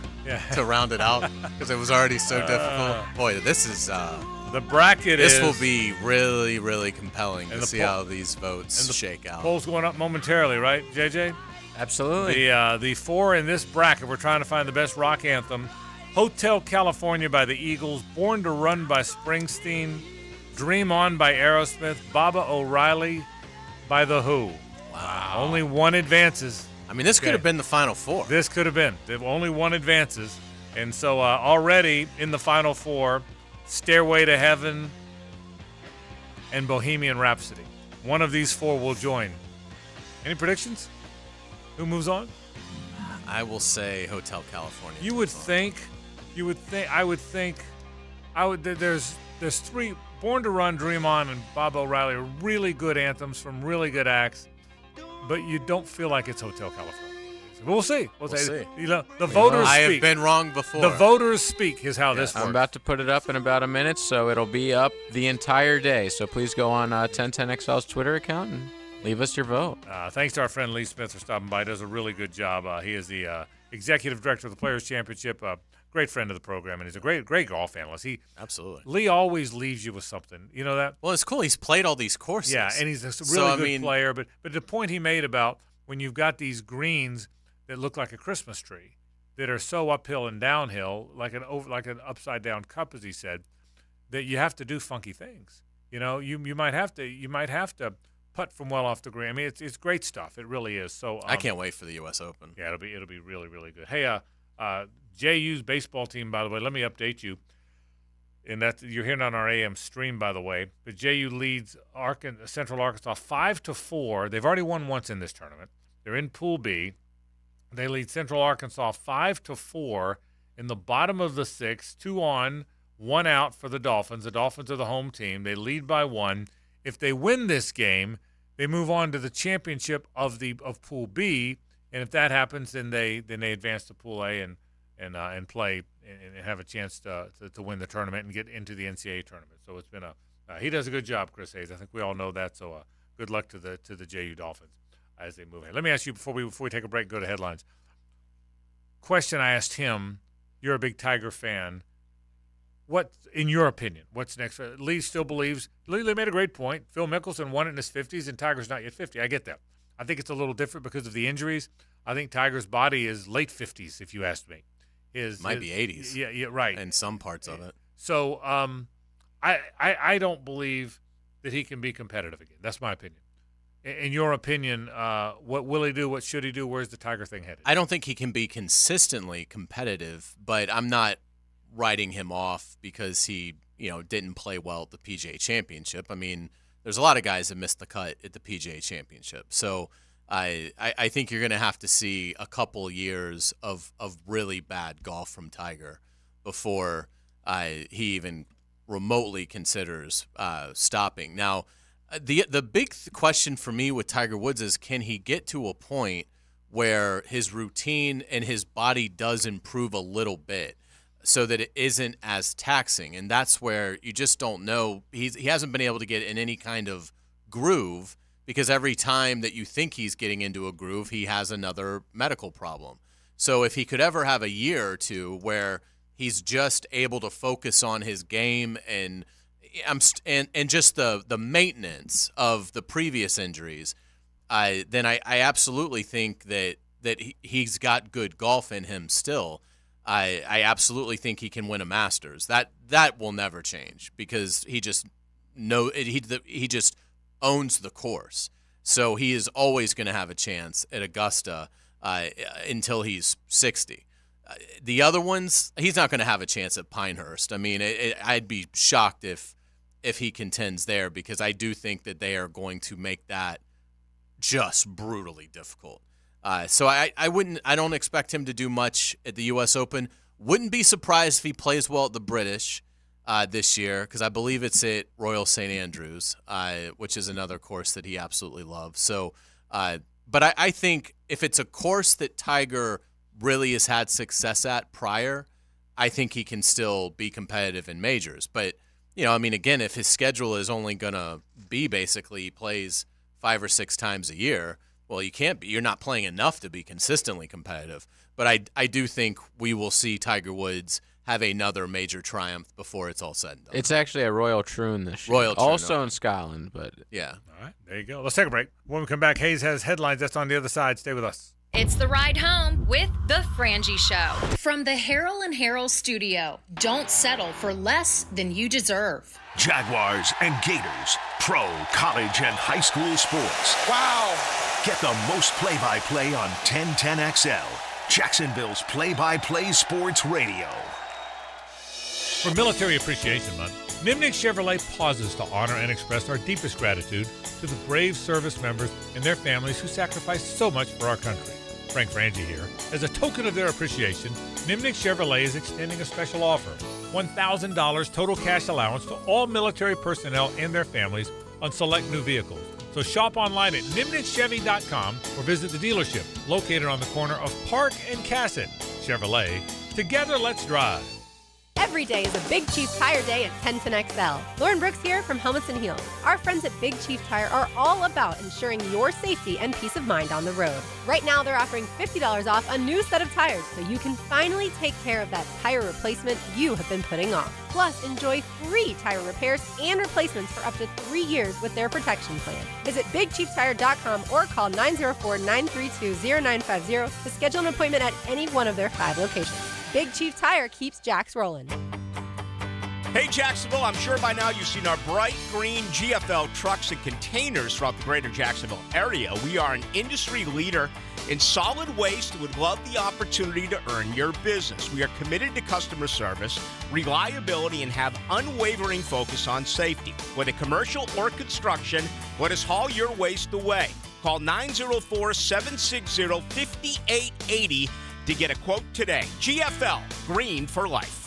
to round it out because it was already so difficult. Boy, this is the bracket. This will be really, really compelling to see how these votes and shake out. Polls going up momentarily, right, JJ? Absolutely. The four in this bracket, we're trying to find the best rock anthem. Hotel California by the Eagles, Born to Run by Springsteen, Dream On by Aerosmith, Baba O'Reilly by The Who. Wow. Only one advances. I mean, this could have been the Final Four. This could have been. Only one advances. And so already in the Final Four, Stairway to Heaven and Bohemian Rhapsody. One of these four will join. Any predictions? Who moves on? I will say Hotel California. You would think. There's three. Born to Run, Dream On, and Bob O'Reilly are really good anthems from really good acts, but you don't feel like it's Hotel California. We'll see. We'll see. You know, the voters I speak. have been wrong before. The voters speak is how this works. I'm about to put it up in about a minute, so it'll be up the entire day. So please go on 1010XL's Twitter account and leave us your vote. Thanks to our friend Lee Smith for stopping by. He does a really good job. He is the executive director of the Players Championship. Great friend of the program, and he's a great golf analyst. Absolutely. Lee always leaves you with something. You know that? Well, it's cool. He's played all these courses. Yeah, and he's a really good player. But the point he made about when you've got these greens that look like a Christmas tree that are so uphill and downhill, like an upside down cup, as he said, that you have to do funky things. You know, you might have to putt from well off the green. I mean, it's great stuff. It really is. So I can't wait for the U.S. Open. Yeah, it'll be really, really good. Hey, JU's baseball team, by the way, let me update you. And that you're hearing on our AM stream, by the way. The JU leads Central Arkansas 5-4. They've already won once in this tournament. They're in Pool B. They lead Central Arkansas 5-4 in the bottom of the sixth. 2 on, 1 out for the Dolphins. The Dolphins are the home team. They lead by 1. If they win this game, they move on to the championship of Pool B. And if that happens, then they advance to Pool A and play and have a chance to win the tournament and get into the NCAA tournament. So it's been he does a good job, Chris Hays. I think we all know that. So good luck to the JU Dolphins as they move ahead. Let me ask you before we take a break, go to headlines. Question I asked him: you're a big Tiger fan. What, in your opinion, what's next? Lee still believes. Lee made a great point. Phil Mickelson won it in his 50s, and Tiger's not yet 50. I get that. I think it's a little different because of the injuries. I think Tiger's body is late 50s, if you asked me. Might be 80s. Yeah, right. And some parts of it. So I don't believe that he can be competitive again. That's my opinion. In your opinion, what will he do? What should he do? Where's the Tiger thing headed? I don't think he can be consistently competitive, but I'm not writing him off because he, didn't play well at the PGA Championship. I mean, there's a lot of guys that missed the cut at the PGA Championship. So I think you're going to have to see a couple years of really bad golf from Tiger before he even remotely considers stopping. Now, the big question for me with Tiger Woods is, can he get to a point where his routine and his body does improve a little bit so that it isn't as taxing? And that's where you just don't know. He hasn't been able to get in any kind of groove because every time that you think he's getting into a groove, he has another medical problem. So if he could ever have a year or two where he's just able to focus on his game and just the maintenance of the previous injuries, then I absolutely think that he's got good golf in him still. I absolutely think he can win a Masters. That will never change because he just owns the course. So he is always going to have a chance at Augusta until he's 60. The other ones, he's not going to have a chance at Pinehurst. I mean, I'd be shocked if he contends there because I do think that they are going to make that just brutally difficult. So I don't expect him to do much at the U.S. Open. Wouldn't be surprised if he plays well at the British this year, because I believe it's at Royal St. Andrews, which is another course that he absolutely loves. So, but I think if it's a course that Tiger really has had success at prior, I think he can still be competitive in majors. But, again, if his schedule is only going to be basically he plays 5 or 6 times a year, well, you can't be. You're not playing enough to be consistently competitive. But I do think we will see Tiger Woods have another major triumph before it's all said and done. It's actually a Royal Troon this year. Royal Troon, also in Scotland, but yeah. All right, there you go. Let's take a break. When we come back, Hays has headlines. That's on the other side. Stay with us. It's the ride home with the Frangie Show. From the Harrell and Harrell studio, don't settle for less than you deserve. Jaguars and Gators, pro, college, and high school sports. Wow. Get the most play-by-play on 1010XL, Jacksonville's play-by-play sports radio. For Military Appreciation Month, Nimnik Chevrolet pauses to honor and express our deepest gratitude to the brave service members and their families who sacrificed so much for our country. Frank Frangie here. As a token of their appreciation, Nimnik Chevrolet is extending a special offer. $1,000 total cash allowance to all military personnel and their families on select new vehicles. So shop online at nimnikchevy.com or visit the dealership located on the corner of Park and Cassett. Chevrolet, together let's drive. Every day is a Big Chief Tire Day at 1010XL. Lauren Brooks here from Helmets and Heels. Our friends at Big Chief Tire are all about ensuring your safety and peace of mind on the road. Right now, they're offering $50 off a new set of tires so you can finally take care of that tire replacement you have been putting off. Plus, enjoy free tire repairs and replacements for up to 3 years with their protection plan. Visit BigChiefTire.com or call 904-932-0950 to schedule an appointment at any one of their 5 locations. Big Chief Tire keeps Jacks rolling. Hey Jacksonville, I'm sure by now you've seen our bright green GFL trucks and containers throughout the greater Jacksonville area. We are an industry leader in solid waste and would love the opportunity to earn your business. We are committed to customer service, reliability, and have unwavering focus on safety. Whether commercial or construction, let us haul your waste away. Call 904-760-5880 to get a quote today. GFL, green for life.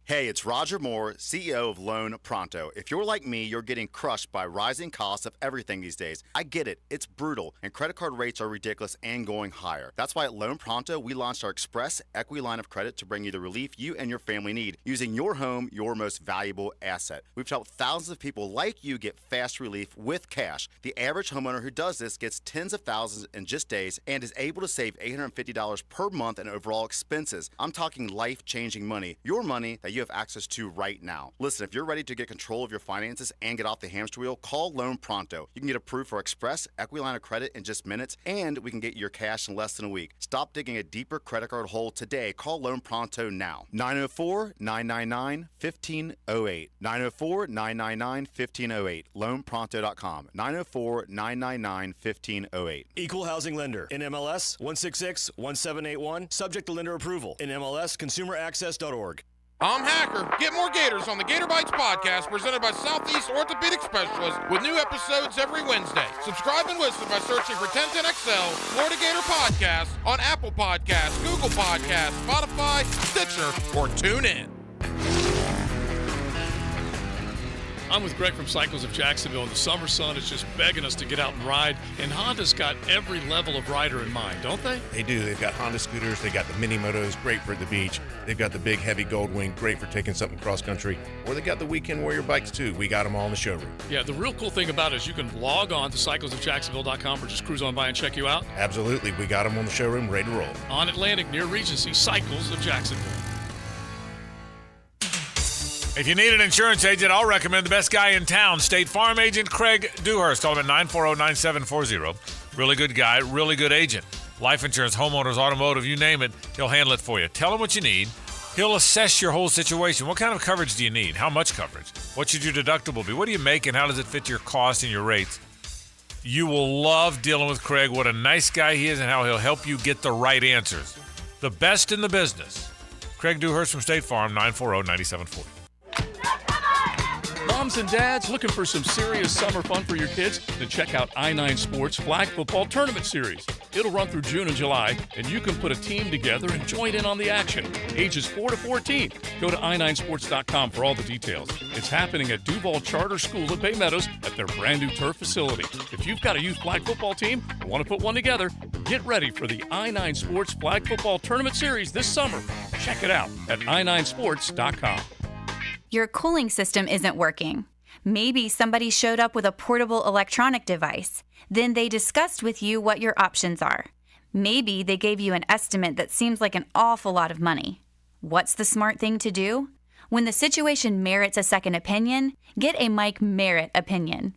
Hey, it's Roger Moore, CEO of Loan Pronto. If you're like me, you're getting crushed by rising costs of everything these days. I get it. It's brutal, and credit card rates are ridiculous and going higher. That's why at Loan Pronto, we launched our Express Equity Line of Credit to bring you the relief you and your family need, using your home, your most valuable asset. We've helped thousands of people like you get fast relief with cash. The average homeowner who does this gets tens of thousands in just days and is able to save $850 per month in overall expenses. I'm talking life-changing money. Your money that you have access to right now. Listen, if you're ready to get control of your finances and get off the hamster wheel, call Loan Pronto. You can get approved for Express Equity Line of Credit in just minutes, and we can get your cash in less than a week. Stop digging a deeper credit card hole today. Call Loan Pronto now. 904-999-1508. 904-999-1508. LoanPronto.com. 904-999-1508. Equal housing lender. NMLS 166-1781. Subject to lender approval. NMLS ConsumerAccess.org. I'm Hacker. Get more Gators on the Gator Bites podcast presented by Southeast Orthopedic Specialists with new episodes every Wednesday. Subscribe and listen by searching for 1010XL Florida Gator Podcast on Apple Podcasts, Google Podcasts, Spotify, Stitcher, or TuneIn. I'm with Greg from Cycles of Jacksonville, and the summer sun is just begging us to get out and ride, and Honda's got every level of rider in mind, don't they? They do. They've got Honda scooters. They got the mini motos, great for the beach. They've got the big, heavy Goldwing, great for taking something cross-country. Or they got the weekend warrior bikes, too. We got them all in the showroom. Yeah, the real cool thing about it is you can log on to cyclesofjacksonville.com or just cruise on by and check you out. Absolutely. We got them on the showroom, ready to roll. On Atlantic, near Regency, Cycles of Jacksonville. If you need an insurance agent, I'll recommend the best guy in town, State Farm agent Craig Dewhurst. Call him at 940-9740. Really good guy, really good agent. Life insurance, homeowners, automotive, you name it, he'll handle it for you. Tell him what you need. He'll assess your whole situation. What kind of coverage do you need? How much coverage? What should your deductible be? What do you make and how does it fit your cost and your rates? You will love dealing with Craig. What a nice guy he is and how he'll help you get the right answers. The best in the business. Craig Dewhurst from State Farm, 940-9740. Moms and dads looking for some serious summer fun for your kids? Then check out I-9 Sports Flag Football Tournament Series. It'll run through June and July, and you can put a team together and join in on the action. Ages 4 to 14. Go to i9sports.com for all the details. It's happening at Duval Charter School at Bay Meadows at their brand new turf facility. If you've got a youth flag football team or want to put one together, get ready for the I-9 Sports Flag Football Tournament Series this summer. Check it out at i9sports.com. Your cooling system isn't working. Maybe somebody showed up with a portable electronic device. Then they discussed with you what your options are. Maybe they gave you an estimate that seems like an awful lot of money. What's the smart thing to do? When the situation merits a second opinion, get a Mike Merritt opinion.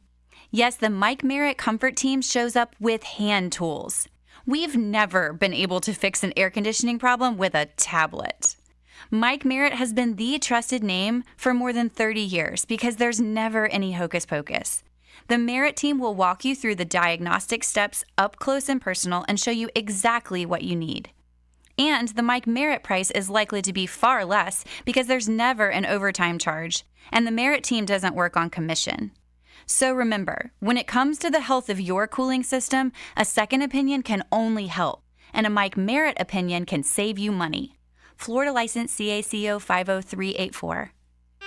Yes, the Mike Merritt Comfort Team shows up with hand tools. We've never been able to fix an air conditioning problem with a tablet. Mike Merritt has been the trusted name for more than 30 years because there's never any hocus pocus. The Merritt team will walk you through the diagnostic steps up close and personal and show you exactly what you need. And the Mike Merritt price is likely to be far less because there's never an overtime charge, and the Merritt team doesn't work on commission. So remember, when it comes to the health of your cooling system, a second opinion can only help, and a Mike Merritt opinion can save you money. Florida license CACO 50384.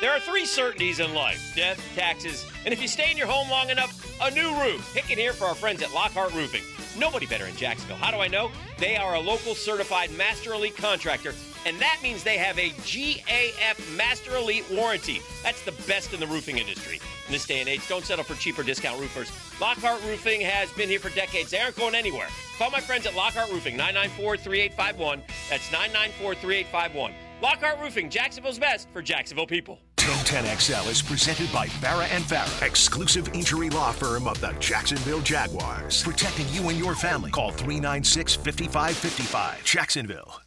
There are 3 certainties in life: death, taxes, and if you stay in your home long enough, a new roof. Pick it here for our friends at Lockhart Roofing. Nobody better in Jacksonville. How do I know? They are a local certified Master Elite contractor, and that means they have a GAF Master Elite warranty. That's the best in the roofing industry. In this day and age, don't settle for cheap or discount roofers. Lockhart Roofing has been here for decades. They aren't going anywhere. Call my friends at Lockhart Roofing, 994-3851. That's 994-3851. Lockhart Roofing, Jacksonville's best for Jacksonville people. 1010XL is presented by Farah & Farah, exclusive injury law firm of the Jacksonville Jaguars. Protecting you and your family. Call 396-5555. Jacksonville.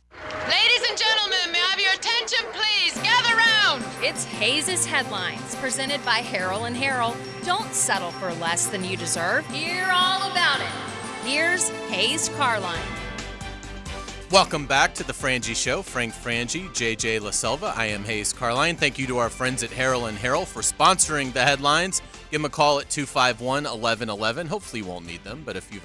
Ladies and gentlemen, may I have your attention, please? Gather round. It's Hays' Headlines, presented by Harrell & Harrell. Don't settle for less than you deserve. Hear all about it. Here's Hays Carlyon. Welcome back to the Frangie Show. Frank Frangie, JJ LaSelva. I am Hays Carlyon. Thank you to our friends at Harrell & Harrell for sponsoring the headlines. Give them a call at 251-1111. Hopefully you won't need them, but if you've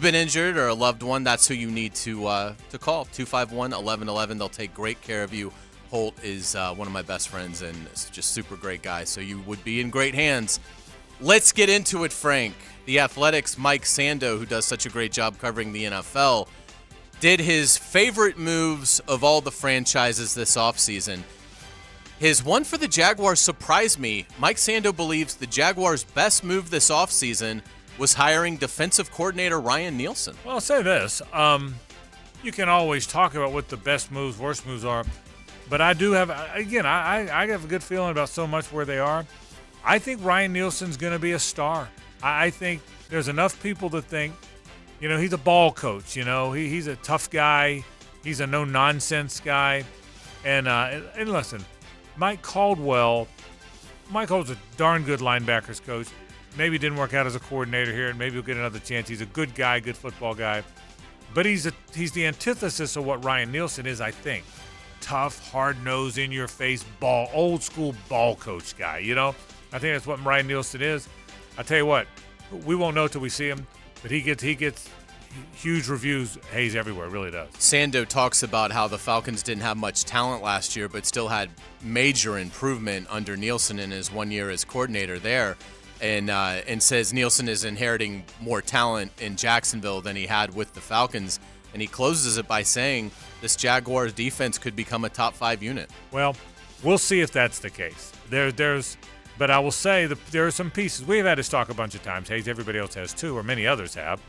been injured or a loved one, that's who you need to call. 251-1111. They'll take great care of you. Holt is one of my best friends and is just super great guy, so you would be in great hands. Let's get into it, Frank. The Athletics' Mike Sando, who does such a great job covering the NFL, did his favorite moves of all the franchises this offseason. His one for the Jaguars surprised me. Mike Sando believes the Jaguars' best move this offseason was hiring defensive coordinator Ryan Nielsen. Well, I'll say this. You can always talk about what the best moves, worst moves are, but I do have, again, I have a good feeling about so much where they are. I think Ryan Nielsen's going to be a star. I think there's enough people that think, he's a ball coach. He's a tough guy. He's a no-nonsense guy. And listen, Mike Caldwell's a darn good linebackers coach. Maybe didn't work out as a coordinator here, and maybe he'll get another chance. He's a good guy, good football guy. But he's the antithesis of what Ryan Nielsen is, I think. Tough, hard-nosed, in-your-face, old-school ball coach guy, I think that's what Ryan Nielsen is. I tell you what, we won't know till we see him. But he gets huge reviews, Hays, everywhere, really does. Sando talks about how the Falcons didn't have much talent last year, but still had major improvement under Nielsen in his 1 year as coordinator there, and says Nielsen is inheriting more talent in Jacksonville than he had with the Falcons. And he closes it by saying this Jaguars defense could become a top 5 unit. Well, we'll see if that's the case. But I will say that there are some pieces. We've had this talk a bunch of times. Hays, everybody else has too, or many others have.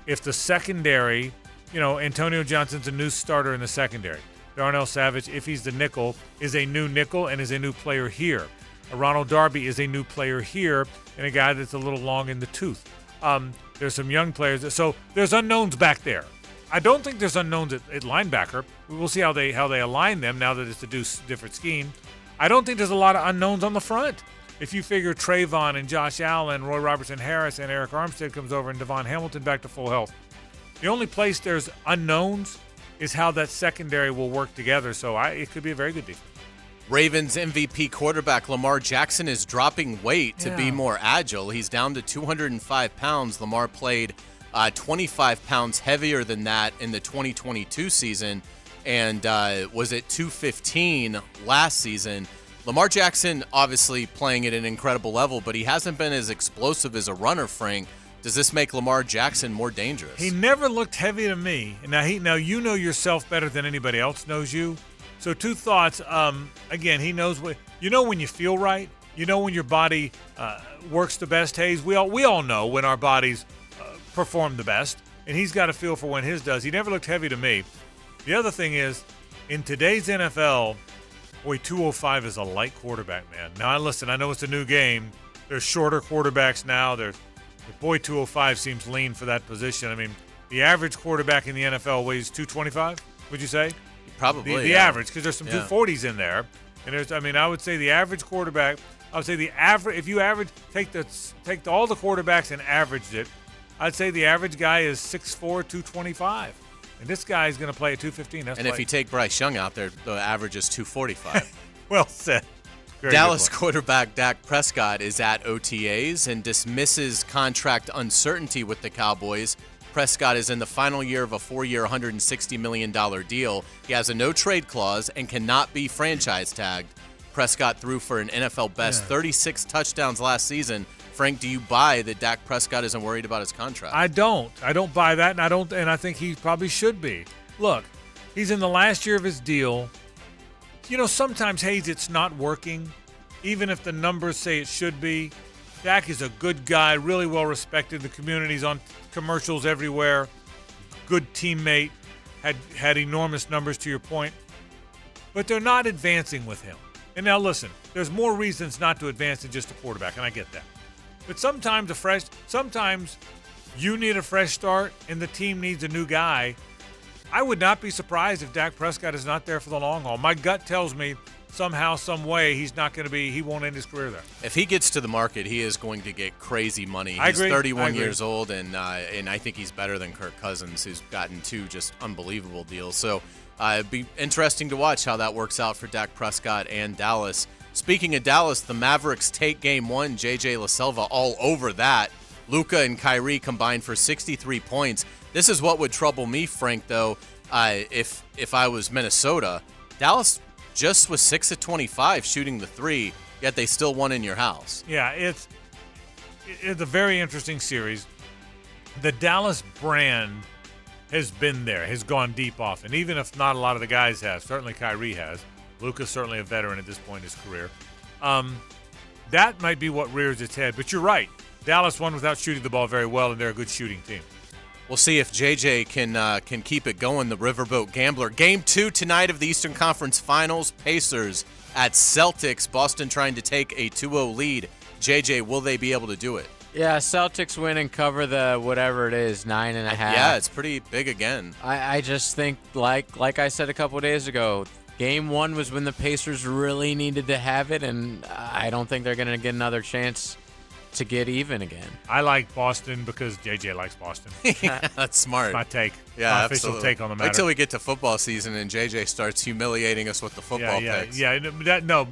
If the secondary, Antonio Johnson's a new starter in the secondary. Darnell Savage, if he's the nickel, is a new nickel and is a new player here. Ronald Darby is a new player here and a guy that's a little long in the tooth. There's some young players. So there's unknowns back there. I don't think there's unknowns at linebacker. We'll see how they align them now that it's a different scheme. I don't think there's a lot of unknowns on the front. If you figure Trayvon and Josh Allen, Roy Robertson Harris, and Eric Armstead comes over and Devon Hamilton back to full health, the only place there's unknowns is how that secondary will work together. So it could be a very good defense. Ravens MVP quarterback Lamar Jackson is dropping weight to be more agile. He's down to 205 pounds. Lamar played 25 pounds heavier than that in the 2022 season and was at 215 last season. Lamar Jackson obviously playing at an incredible level, but he hasn't been as explosive as a runner, Frank. Does this make Lamar Jackson more dangerous? He never looked heavy to me. Now you know yourself better than anybody else knows you. So two thoughts. Again, he knows when you feel right. You know when your body works the best. Hays, we all know when our bodies perform the best, and he's got a feel for when his does. He never looked heavy to me. The other thing is, in today's NFL, boy, 205 is a light quarterback, man. Now listen, I know it's a new game. There's shorter quarterbacks now. Boy, 205 seems lean for that position. I mean, the average quarterback in the NFL weighs 225. Would you say? Probably the average, because there's some 240s in there, and I would say the average quarterback. I would say the average. If you take all the quarterbacks and averaged it, I'd say the average guy is 6'4", 225, and this guy is going to play at 215. And if you take Bryce Young out there, the average is 245. Well said. Very Dallas quarterback Dak Prescott is at OTAs and dismisses contract uncertainty with the Cowboys. Prescott is in the final year of a 4-year, $160 million deal. He has a no-trade clause and cannot be franchise tagged. Prescott threw for an NFL best 36 touchdowns last season. Frank, do you buy that Dak Prescott isn't worried about his contract? I don't buy that, and I think he probably should be. Look, he's in the last year of his deal. You know, sometimes, Hays, it's not working, even if the numbers say it should be. Dak is a good guy, really well respected. The community's on commercials everywhere. Good teammate, had enormous numbers to your point. But they're not advancing with him. And now listen, there's more reasons not to advance than just a quarterback, and I get that. But sometimes you need a fresh start and the team needs a new guy. I would not be surprised if Dak Prescott is not there for the long haul. My gut tells me somehow, some way, he won't end his career there. If he gets to the market, he is going to get crazy money. I He's agree. 31 years old, and I think he's better than Kirk Cousins, who's gotten 2 just unbelievable deals. So it'd be interesting to watch how that works out for Dak Prescott and Dallas. Speaking of Dallas, the Mavericks take Game 1. J.J. LaSelva all over that. Luka and Kyrie combined for 63 points. This is what would trouble me, Frank, though, if I was Minnesota. Dallas just was 6 of 25 shooting the 3, yet they still won in your house. Yeah, it's a very interesting series. The Dallas brand has been there, has gone deep often, even if not a lot of the guys have. Certainly Kyrie has. Luka's certainly a veteran at this point in his career. That might be what rears its head. But you're right. Dallas won without shooting the ball very well, and they're a good shooting team. We'll see if JJ can keep it going, the Riverboat Gambler. Game 2 tonight of the Eastern Conference Finals. Pacers at Celtics. Boston trying to take a 2-0 lead. JJ, will they be able to do it? Yeah, Celtics win and cover the whatever it is, 9.5. Yeah, it's pretty big again. I just think, like I said a couple of days ago, Game 1 was when the Pacers really needed to have it, and I don't think they're going to get another chance to get even again. I like Boston because JJ likes Boston. Yeah, that's smart. My take. Yeah, my absolutely. official take on the matter. Wait till we get to football season and JJ starts humiliating us with the football picks. Yeah, no.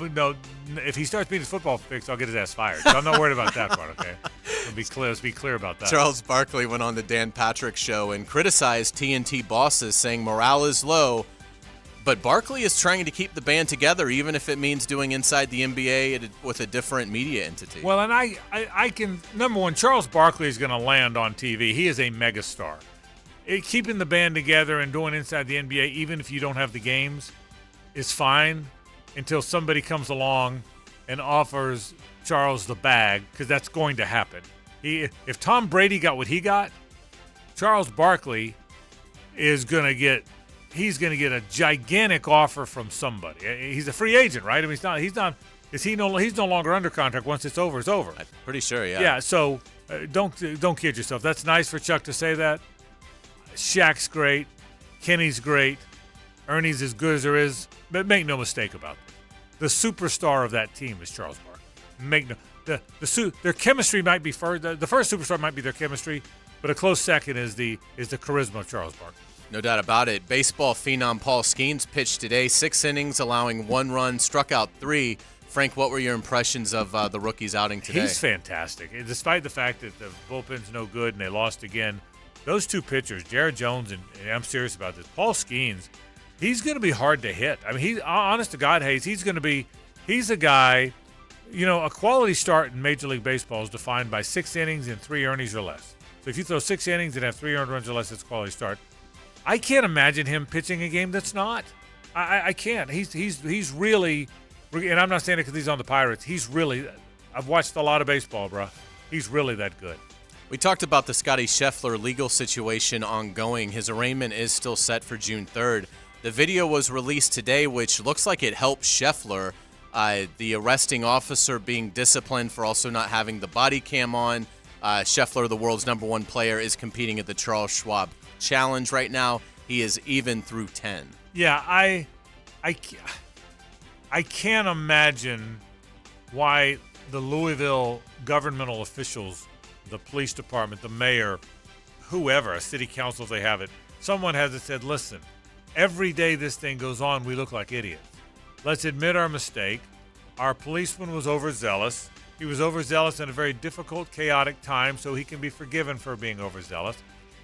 If he starts beating his football picks, I'll get his ass fired. So I'm not worried about that part. Okay, let's be clear about that. Charles Barkley went on the Dan Patrick Show and criticized TNT bosses, saying morale is low. But Barkley is trying to keep the band together, even if it means doing inside the NBA with a different media entity. Well, and I can, number one, Charles Barkley is going to land on TV. He is a megastar. Keeping the band together and doing inside the NBA, even if you don't have the games, is fine until somebody comes along and offers Charles the bag, because that's going to happen. If Tom Brady got what he got, Charles Barkley is going to get. He's going to get a gigantic offer from somebody. He's a free agent, right? I mean, he's no longer under contract. Once it's over, it's over. I'm pretty sure, yeah. Yeah. So don't kid yourself. That's nice for Chuck to say that. Shaq's great, Kenny's great, Ernie's as good as there is. But make no mistake about it. The superstar of that team is Charles Barkley. Their chemistry might be first. The first superstar might be their chemistry, but a close second is the charisma of Charles Barkley. No doubt about it. Baseball phenom Paul Skeens pitched today, 6 innings, allowing 1 run, struck out 3. Frank, what were your impressions of the rookie's outing today? He's fantastic. Despite the fact that the bullpen's no good and they lost again, those two pitchers, Jared Jones and I'm serious about this, Paul Skeens, he's going to be hard to hit. I mean, he's honest to God, Hayes, he's a guy, a quality start in Major League Baseball is defined by 6 innings and 3 earnings or less. So if you throw 6 innings and have 3 earned runs or less, it's a quality start. I can't imagine him pitching a game that's not. I can't. He's really, and I'm not saying it because he's on the Pirates. I've watched a lot of baseball, bro. He's really that good. We talked about the Scotty Scheffler legal situation ongoing. His arraignment is still set for June 3rd. The video was released today, which looks like it helped Scheffler. The arresting officer being disciplined for also not having the body cam on. Scheffler, the world's #1 player, is competing at the Charles Schwab Challenge right now. He is even through 10. Yeah, I can't imagine why the Louisville governmental officials, the police department, the mayor, whoever, a city council if they have it, someone has said, listen, every day this thing goes on, we look like idiots. Let's admit our mistake. Our policeman was overzealous. He was overzealous in a very difficult, chaotic time, so he can be forgiven for being overzealous.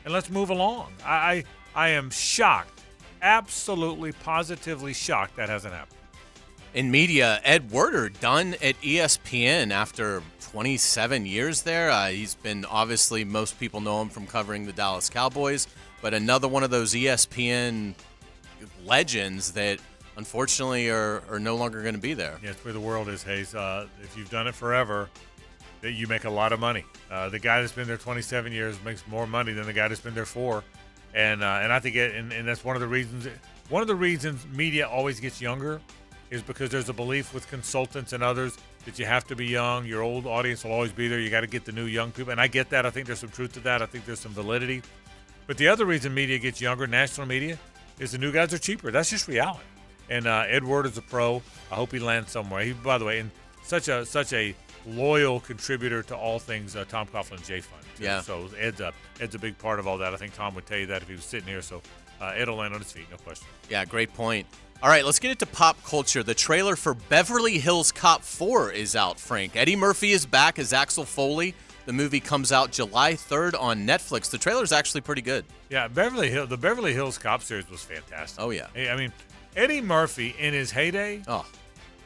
And let's move along. I am shocked, absolutely, positively shocked that hasn't happened. In media, Ed Werder done at ESPN after 27 years there. He's been, obviously, most people know him from covering the Dallas Cowboys, but another one of those ESPN legends that unfortunately are no longer going to be there. Yeah, it's where the world is, Hayes. If you've done it forever, that you make a lot of money. The guy that's been there 27 years makes more money than the guy that's been there 4. And I think and that's one of the reasons. One of the reasons media always gets younger is because there's a belief with consultants and others that you have to be young. Your old audience will always be there. You got to get the new young people. And I get that. I think there's some truth to that. I think there's some validity. But the other reason media gets younger, national media, is the new guys are cheaper. That's just reality. And Ed Werder's a pro. I hope he lands somewhere. He, by the way, and such a loyal contributor to all things Tom Coughlin J Fund. Too. Yeah. So Ed's a big part of all that. I think Tom would tell you that if he was sitting here. So Ed will land on his feet, no question. Yeah, great point. All right, let's get into pop culture. The trailer for Beverly Hills Cop 4 is out, Frank. Eddie Murphy is back as Axel Foley. The movie comes out July 3rd on Netflix. The trailer is actually pretty good. Yeah, the Beverly Hills Cop series was fantastic. Oh, yeah. I mean, Eddie Murphy in his heyday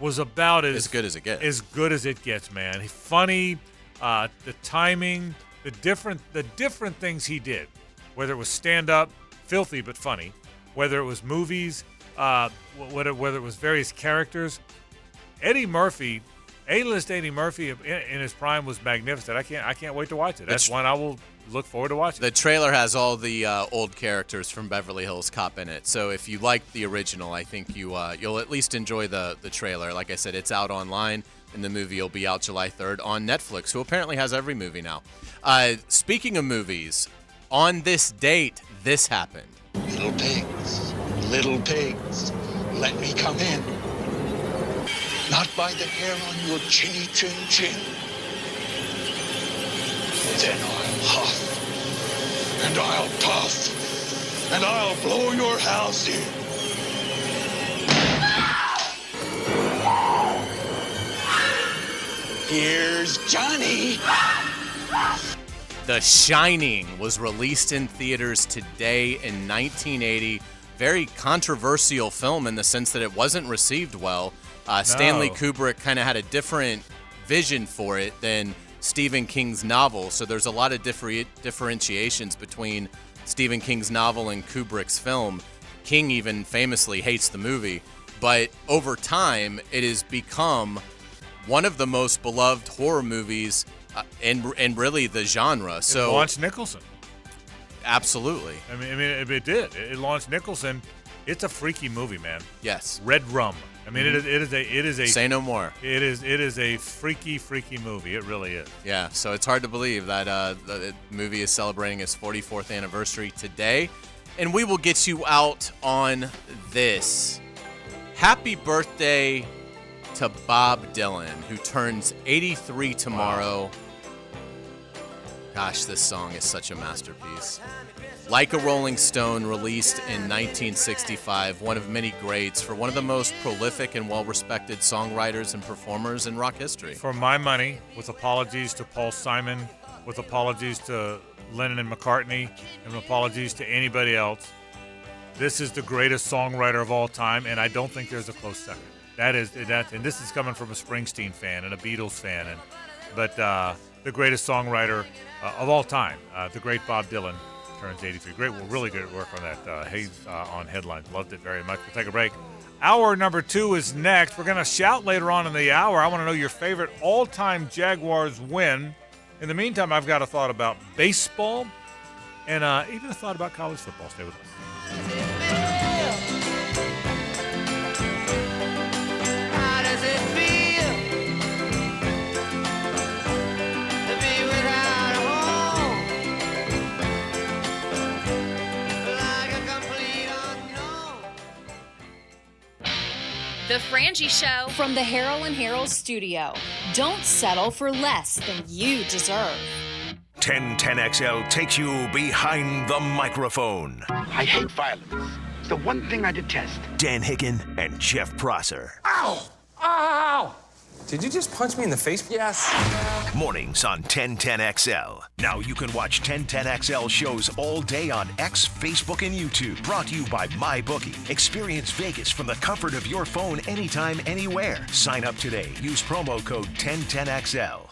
was about as good as it gets. As good as it gets, man. He's funny, the timing, the different things he did, whether it was stand-up, filthy but funny, whether it was movies, whether it was various characters. Eddie Murphy, A-list Eddie Murphy in his prime was magnificent. I can't wait to watch it. That's one I will look forward to watching. The trailer has all the old characters from Beverly Hills Cop in it. So if you like the original, I think you'll at least enjoy the trailer. Like I said, it's out online, and the movie will be out July 3rd on Netflix, who apparently has every movie now. Speaking of movies, on this date, this happened. Little pigs, let me come in. Not by the hair on your chinny chin chin. Then I'll huff, and I'll puff, and I'll blow your house in. Here's Johnny. The Shining was released in theaters today in 1980. Very controversial film in the sense that it wasn't received well. Stanley Kubrick kind of had a different vision for it than Stephen King's novel, so there's a lot of differentiations between Stephen King's novel and Kubrick's film. King even famously hates the movie, but over time, it has become one of the most beloved horror movies and really the genre. So it launched Nicholson. Absolutely. I mean, it did. It launched Nicholson. It's a freaky movie, man. Yes. Red Rum. I mean, it is a. Say no more. It is a freaky movie. It really is. Yeah. So it's hard to believe that the movie is celebrating its 44th anniversary today, and we will get you out on this. Happy birthday to Bob Dylan, who turns 83 tomorrow. Wow. Gosh, this song is such a masterpiece. Like a Rolling Stone, released in 1965, one of many greats for one of the most prolific and well-respected songwriters and performers in rock history. For my money, with apologies to Paul Simon, with apologies to Lennon and McCartney, and apologies to anybody else, this is the greatest songwriter of all time, and I don't think there's a close second. And this is coming from a Springsteen fan and a Beatles fan, but the greatest songwriter of all time, the great Bob Dylan, turns 83. Great, really good work on that. Hays on Headlines, loved it very much. We'll take a break. Hour number 2 is next. We're going to shout later on in the hour. I want to know your favorite all-time Jaguars win. In the meantime, I've got a thought about baseball and even a thought about college football. Stay with us. The Frangie Show from the Harold and Harold studio. Don't settle for less than you deserve. 1010XL takes you behind the microphone. I hate violence. It's the one thing I detest. Dan Hicken and Jeff Prosser. Ow! Ow! Did you just punch me in the face? Yes. Mornings on 1010XL. Now you can watch 1010XL shows all day on X, Facebook, and YouTube. Brought to you by MyBookie. Experience Vegas from the comfort of your phone anytime, anywhere. Sign up today. Use promo code 1010XL.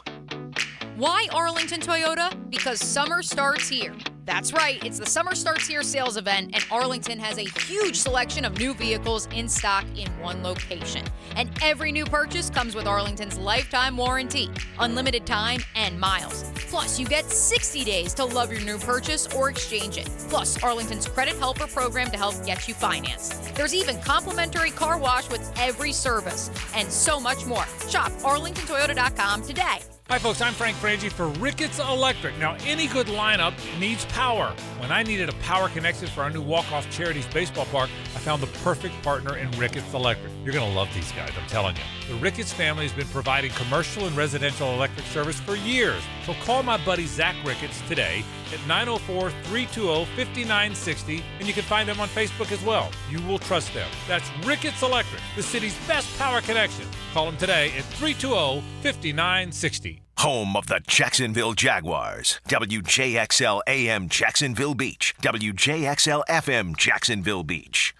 Why Arlington Toyota? Because summer starts here. That's right, it's the Summer Starts Here sales event, and Arlington has a huge selection of new vehicles in stock in one location. And every new purchase comes with Arlington's lifetime warranty, unlimited time, and miles. Plus, you get 60 days to love your new purchase or exchange it. Plus, Arlington's Credit Helper program to help get you financed. There's even complimentary car wash with every service, and so much more. Shop arlingtontoyota.com today. Hi, folks. I'm Frank Frangie for Ricketts Electric. Now, any good lineup needs power. When I needed a power connection for our new Walk-Off Charities baseball park, I found the perfect partner in Ricketts Electric. You're going to love these guys, I'm telling you. The Ricketts family has been providing commercial and residential electric service for years. So call my buddy Zach Ricketts today at 904-320-5960, and you can find them on Facebook as well. You will trust them. That's Ricketts Electric, the city's best power connection. Call them today at 320-5960. Home of the Jacksonville Jaguars. WJXL AM Jacksonville Beach. WJXL FM Jacksonville Beach.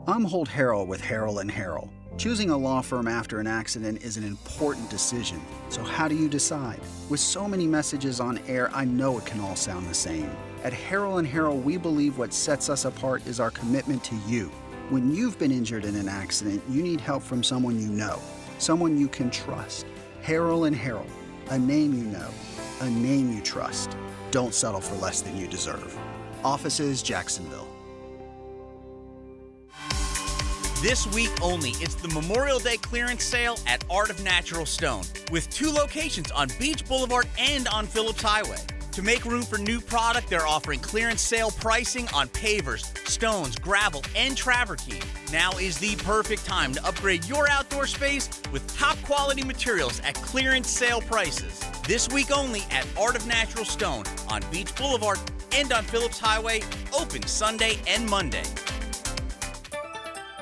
I'm Holt Harrell with Harrell & Harrell. Choosing a law firm after an accident is an important decision. So how do you decide? With so many messages on air, I know it can all sound the same. At Harrell & Harrell, we believe what sets us apart is our commitment to you. When you've been injured in an accident, you need help from someone you know, someone you can trust. Harrell & Harrell. A name you know, a name you trust. Don't settle for less than you deserve. Offices, Jacksonville. This week only, it's the Memorial Day clearance sale at Art of Natural Stone, with 2 locations on Beach Boulevard and on Phillips Highway. To make room for new product, they're offering clearance sale pricing on pavers, stones, gravel, and travertine. Now is the perfect time to upgrade your outdoor space with top-quality materials at clearance sale prices. This week only at Art of Natural Stone on Beach Boulevard and on Phillips Highway, open Sunday and Monday.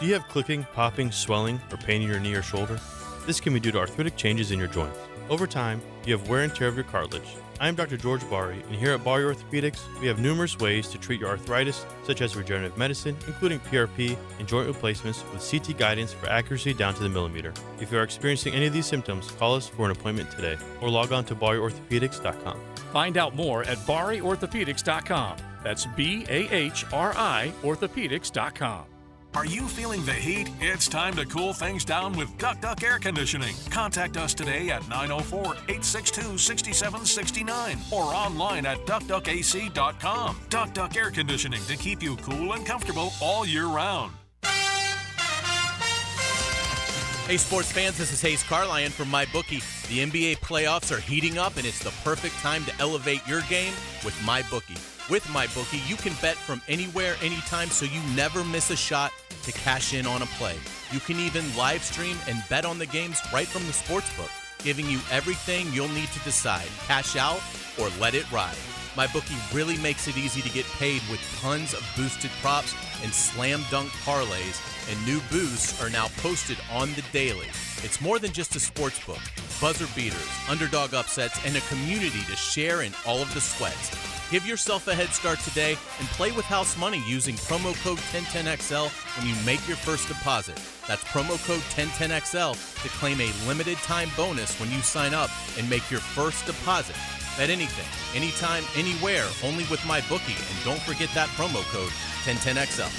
Do you have clicking, popping, swelling, or pain in your knee or shoulder? This can be due to arthritic changes in your joints. Over time, you have wear and tear of your cartilage. I am Dr. George Bari, and here at Bari Orthopedics, we have numerous ways to treat your arthritis, such as regenerative medicine, including PRP and joint replacements with CT guidance for accuracy down to the millimeter. If you are experiencing any of these symptoms, call us for an appointment today, or log on to BariOrthopedics.com. Find out more at BariOrthopedics.com. That's BAHRI Orthopedics.com. Are you feeling the heat? It's time to cool things down with Duck Duck Air Conditioning. Contact us today at 904-862-6769 or online at duckduckac.com. Duck Duck Air Conditioning to keep you cool and comfortable all year round. Hey, sports fans, this is Hays Carlyon from MyBookie. The NBA playoffs are heating up, and it's the perfect time to elevate your game with MyBookie. With MyBookie, you can bet from anywhere, anytime, so you never miss a shot to cash in on a play. You can even live stream and bet on the games right from the sportsbook, giving you everything you'll need to decide, cash out, or let it ride. MyBookie really makes it easy to get paid with tons of boosted props and slam dunk parlays, and new boosts are now posted on the daily. It's more than just a sports book. Buzzer beaters, underdog upsets, and a community to share in all of the sweats. Give yourself a head start today and play with house money using promo code 1010XL when you make your first deposit. That's promo code 1010XL to claim a limited time bonus when you sign up and make your first deposit. Bet anything, anytime, anywhere, only with MyBookie. And don't forget that promo code 1010XL.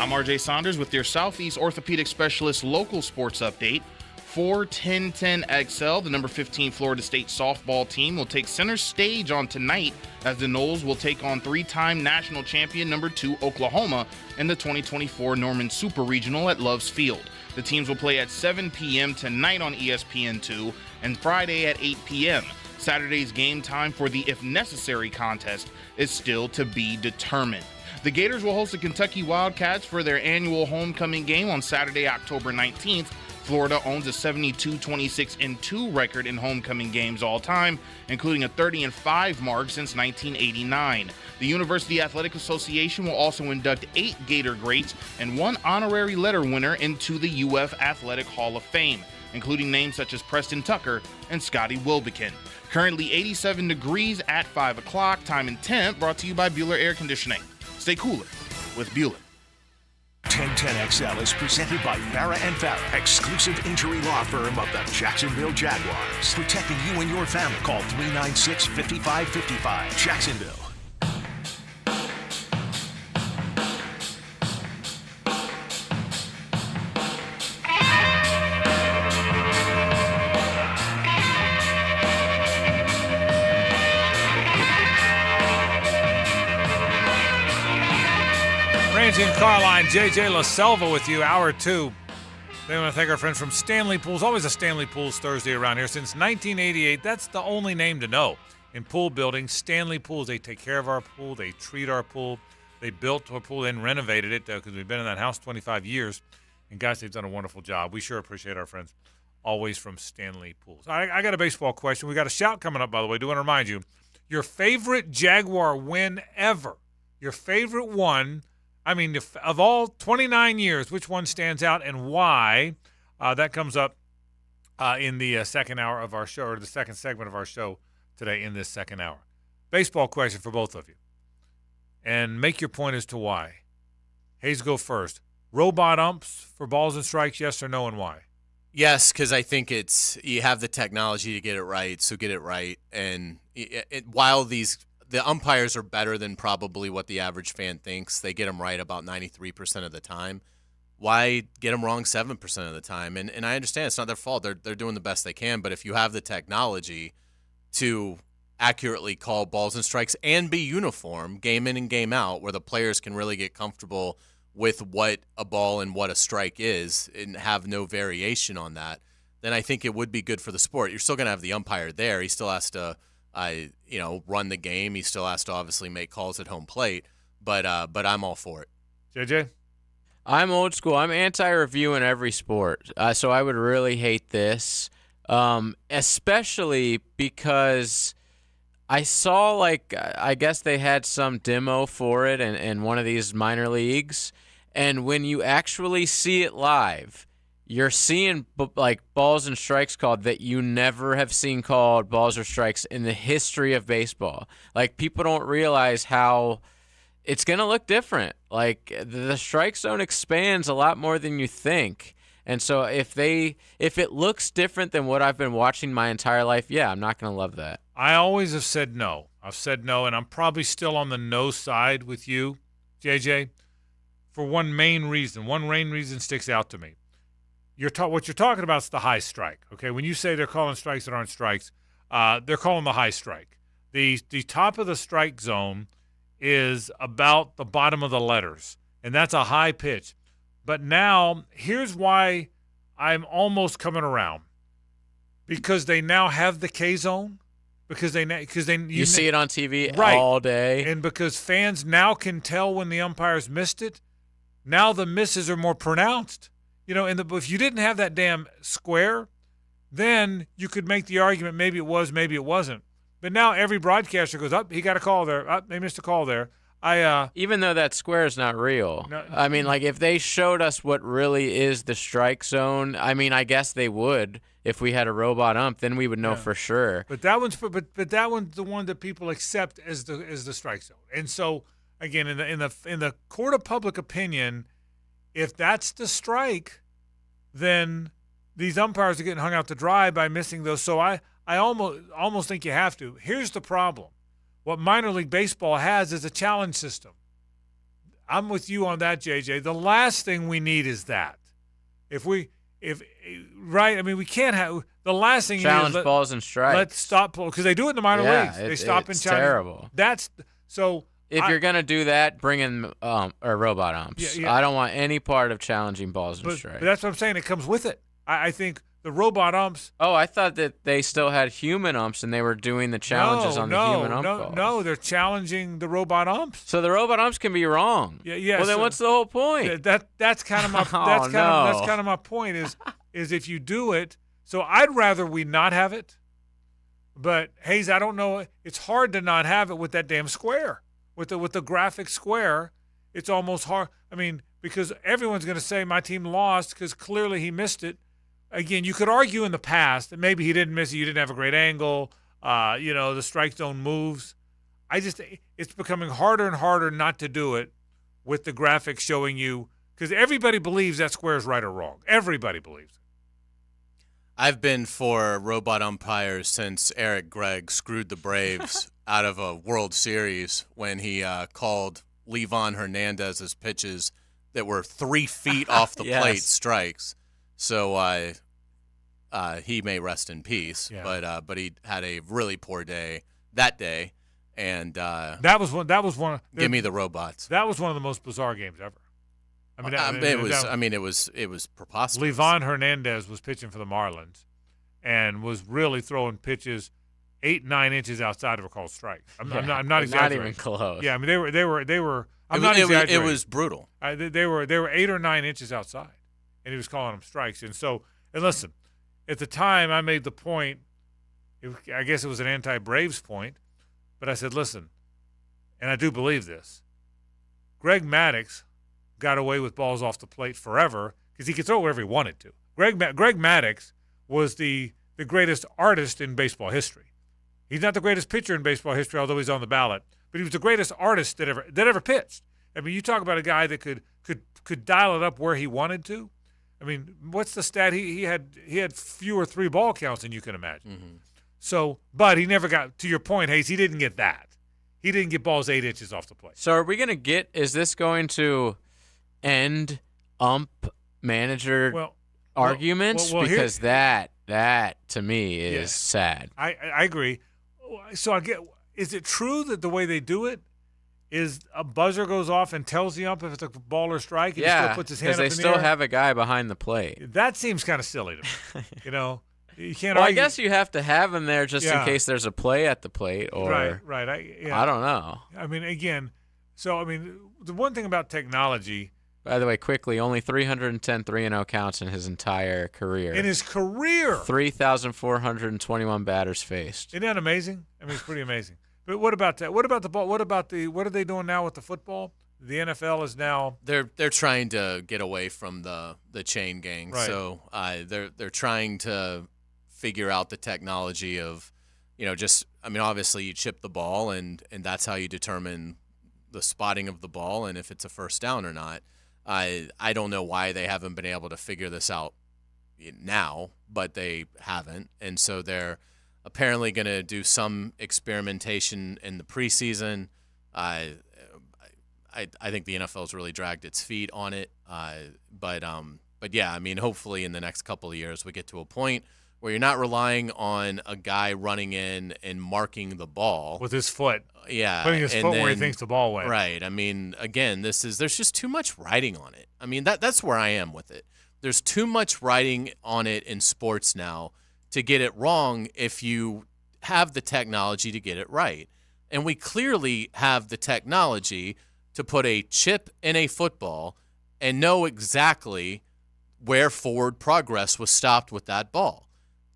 I'm RJ Saunders with your Southeast Orthopedic Specialist local sports update. For 1010XL, the number 15 Florida State softball team will take center stage on tonight as the Noles will take on three-time national champion number 2 Oklahoma in the 2024 Norman Super Regional at Love's Field. The teams will play at 7 p.m. tonight on ESPN2 and Friday at 8 p.m. Saturday's game time for the If Necessary contest is still to be determined. The Gators will host the Kentucky Wildcats for their annual homecoming game on Saturday, October 19th. Florida owns a 72-26-2 record in homecoming games all time, including a 30-5 mark since 1989. The University Athletic Association will also induct 8 Gator greats and 1 honorary letter winner into the UF Athletic Hall of Fame, including names such as Preston Tucker and Scotty Wilbekin. Currently 87 degrees at 5 o'clock. Time and temp brought to you by Bueller Air Conditioning. Stay cooler with Bueller. 1010XL is presented by Farah & Farah, exclusive injury law firm of the Jacksonville Jaguars. Protecting you and your family. Call 396-5555. Jacksonville. Frangie and Carlyon, JJ LaSelva with you, hour 2. They want to thank our friends from Stanley Pools. Always a Stanley Pools Thursday around here. Since 1988, that's the only name to know in pool building. Stanley Pools, they take care of our pool. They treat our pool. They built our pool and renovated it because we've been in that house 25 years. And, guys, they've done a wonderful job. We sure appreciate our friends always from Stanley Pools. I got a baseball question. We got a shout coming up, by the way. I do want to remind you, your favorite Jaguar win ever, your favorite one. I mean, of all 29 years, which one stands out and why? That comes up in the second hour of our show, or the second segment of our show today in this second hour. Baseball question for both of you. And make your point as to why. Hays, go first. Robot umps for balls and strikes, yes or no, and why? Yes, because I think you have the technology to get it right, so get it right. And while the umpires are better than probably what the average fan thinks, they get them right about 93% of the time. Why get them wrong 7% of the time? And I understand it's not their fault. They're doing the best they can. But if you have the technology to accurately call balls and strikes and be uniform game in and game out, where the players can really get comfortable with what a ball and what a strike is and have no variation on that, then I think it would be good for the sport. You're still going to have the umpire there. He still has to run the game. He still has to obviously make calls at home plate, but I'm all for it. JJ? I'm old school. I'm anti-review in every sport, so I would really hate this, especially because I saw, I guess they had some demo for it in one of these minor leagues, and when you actually see it live, you're seeing balls and strikes called that you never have seen called balls or strikes in the history of baseball. People don't realize how it's going to look different. The strike zone expands a lot more than you think. And so if it looks different than what I've been watching my entire life, yeah, I'm not going to love that. I always have said no. I've said no, and I'm probably still on the no side with you, JJ, for one main reason. One main reason sticks out to me. What you're talking about is the high strike, okay? When you say they're calling strikes that aren't strikes, they're calling the high strike. The top of the strike zone is about the bottom of the letters, and that's a high pitch. But now, here's why I'm almost coming around. Because they now have the K zone. Because you see it on TV right, all day. And because fans now can tell when the umpires missed it, now the misses are more pronounced. If you didn't have that damn square, then you could make the argument maybe it was, maybe it wasn't. But now every broadcaster goes, he got a call there. They missed a call there. Even though that square is not real. No, I mean, like, if they showed us what really is the strike zone, I mean, I guess they would. If we had a robot ump, then we would know for sure. But that one's but that one's the one that people accept as the strike zone. And so again, in the court of public opinion, if that's the strike, then these umpires are getting hung out to dry by missing those. So I almost think you have to. Here's the problem. What minor league baseball has is a challenge system. I'm with you on that, JJ. The last thing we need is that. I mean, we can't have the last thing. Challenge you need is balls and strikes. Let's stop because they do it in the minor leagues. They stop and challenge. Terrible. That's so. If you're gonna do that, bring in robot umps. Yeah. I don't want any part of challenging balls and strikes. But that's what I'm saying. It comes with it. I think the robot umps. Oh, I thought that they still had human umps and they were doing the challenges on the human ump calls. No, they're challenging the robot umps. So the robot umps can be wrong. Yeah. Well, then what's the whole point? That's kind of my that's kind of my point is if you do it. So I'd rather we not have it. But Hays, I don't know. It's hard to not have it with that damn square. With the graphic square, it's almost hard. I mean, because everyone's going to say my team lost because clearly he missed it. Again, you could argue in the past that maybe he didn't miss it. You didn't have a great angle. The strike zone moves. It's becoming harder and harder not to do it with the graphics showing you because everybody believes that square is right or wrong. Everybody believes it. I've been for robot umpires since Eric Gregg screwed the Braves out of a World Series when he called Livan Hernandez's pitches that were 3 feet off the plate strikes. So he may rest in peace, but he had a really poor day that day, and that was one. Give me the robots. That was one of the most bizarre games ever. It was preposterous. Livan Hernandez was pitching for the Marlins, and was really throwing pitches 8-9 inches outside of a called strike. I'm not exaggerating. Not even close. Yeah, I mean they were. I'm not exaggerating. It was brutal. They were 8 or 9 inches outside, and he was calling them strikes. And listen, at the time I made the point. I guess it was an anti-Braves point, but I said, listen, and I do believe this. Greg Maddux got away with balls off the plate forever because he could throw wherever he wanted to. Greg Maddux was the greatest artist in baseball history. He's not the greatest pitcher in baseball history, although he's on the ballot, but he was the greatest artist that ever pitched. I mean, you talk about a guy that could dial it up where he wanted to. I mean, what's the stat? He had fewer 3 ball counts than you can imagine. Mm-hmm. So, but he never got, to your point, Hays, he didn't get that. He didn't get balls 8 inches off the plate. So are we going to get, is this going to end ump manager arguments? Because that to me is sad. I agree. So is it true that the way they do it is a buzzer goes off and tells the ump if it's a ball or strike? And he still puts his hand up in the air? because they still have a guy behind the plate. That seems kind of silly to me. You can't well, argue. I guess you have to have him there just in case there's a play at the plate. Or right. I don't know. I mean, again, the one thing about technology. By the way, quickly, only 310 3-0 counts in his entire career. In his career? 3,421 batters faced. Isn't that amazing? I mean, it's pretty amazing. But what about that? What about the ball? What are they doing now with the football? The NFL is now they're trying to get away from the chain gang. Right. So they're trying to figure out the technology of, obviously you chip the ball and that's how you determine the spotting of the ball and if it's a first down or not. I don't know why they haven't been able to figure this out now, but they haven't. And so they're apparently going to do some experimentation in the preseason. I think the NFL's really dragged its feet on it. But yeah, I mean, hopefully in the next couple of years we get to a point where you're not relying on a guy running in and marking the ball with his foot. Yeah. Putting his foot where he thinks the ball went. Right. I mean, again, there's just too much writing on it. I mean, that's where I am with it. There's too much writing on it in sports now to get it wrong if you have the technology to get it right. And we clearly have the technology to put a chip in a football and know exactly where forward progress was stopped with that ball.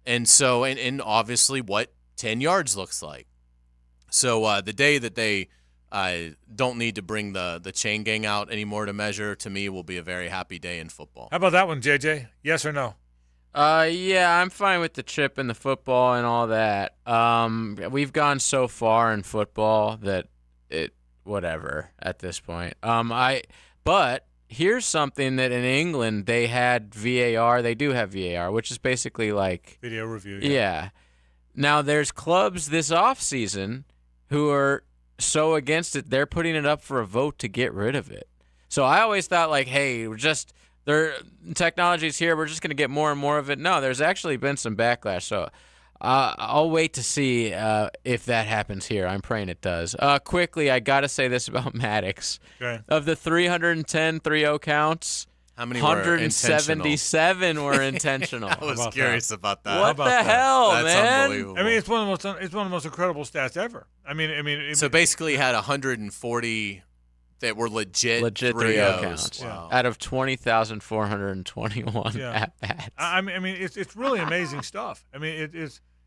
And so, and obviously what 10 yards looks like. So the day that they don't need to bring the chain gang out anymore to measure, to me, will be a very happy day in football. How about that one, JJ? Yes or no? Yeah, I'm fine with the chip and the football and all that. We've gone so far in football that whatever at this point. But here's something that in England they had VAR. They do have VAR, which is basically like video review. Yeah. Now there's clubs this offseason who are so against it, they're putting it up for a vote to get rid of it. So I always thought like, hey, technology's here, we're just going to get more and more of it. No, there's actually been some backlash. So I'll wait to see if that happens here. I'm praying it does. Quickly, I got to say this about Maddox. Okay. Of the 310 3-0 counts, how many 177 were intentional? I was curious about that. What the hell, That's man? unbelievable. I mean, it's one of the most incredible stats ever. I mean, so basically, you had 140 that were legit 3-0 counts Wow. out of 20,421 at bats. I mean, it's really amazing stuff. I mean,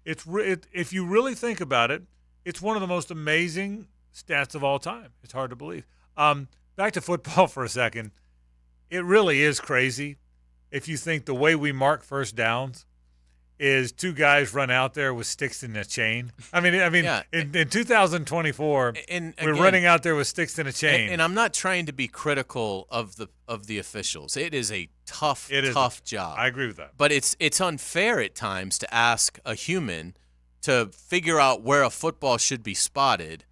if you really think about it, it's one of the most amazing stats of all time. It's hard to believe. Back to football for a second. It really is crazy if you think the way we mark first downs is two guys run out there with sticks in a chain. I mean, Yeah. in 2024, And we're again, running out there with sticks in a chain. And I'm not trying to be critical of the officials. It is a tough job. I agree with that. But it's unfair at times to ask a human to figure out where a football should be spotted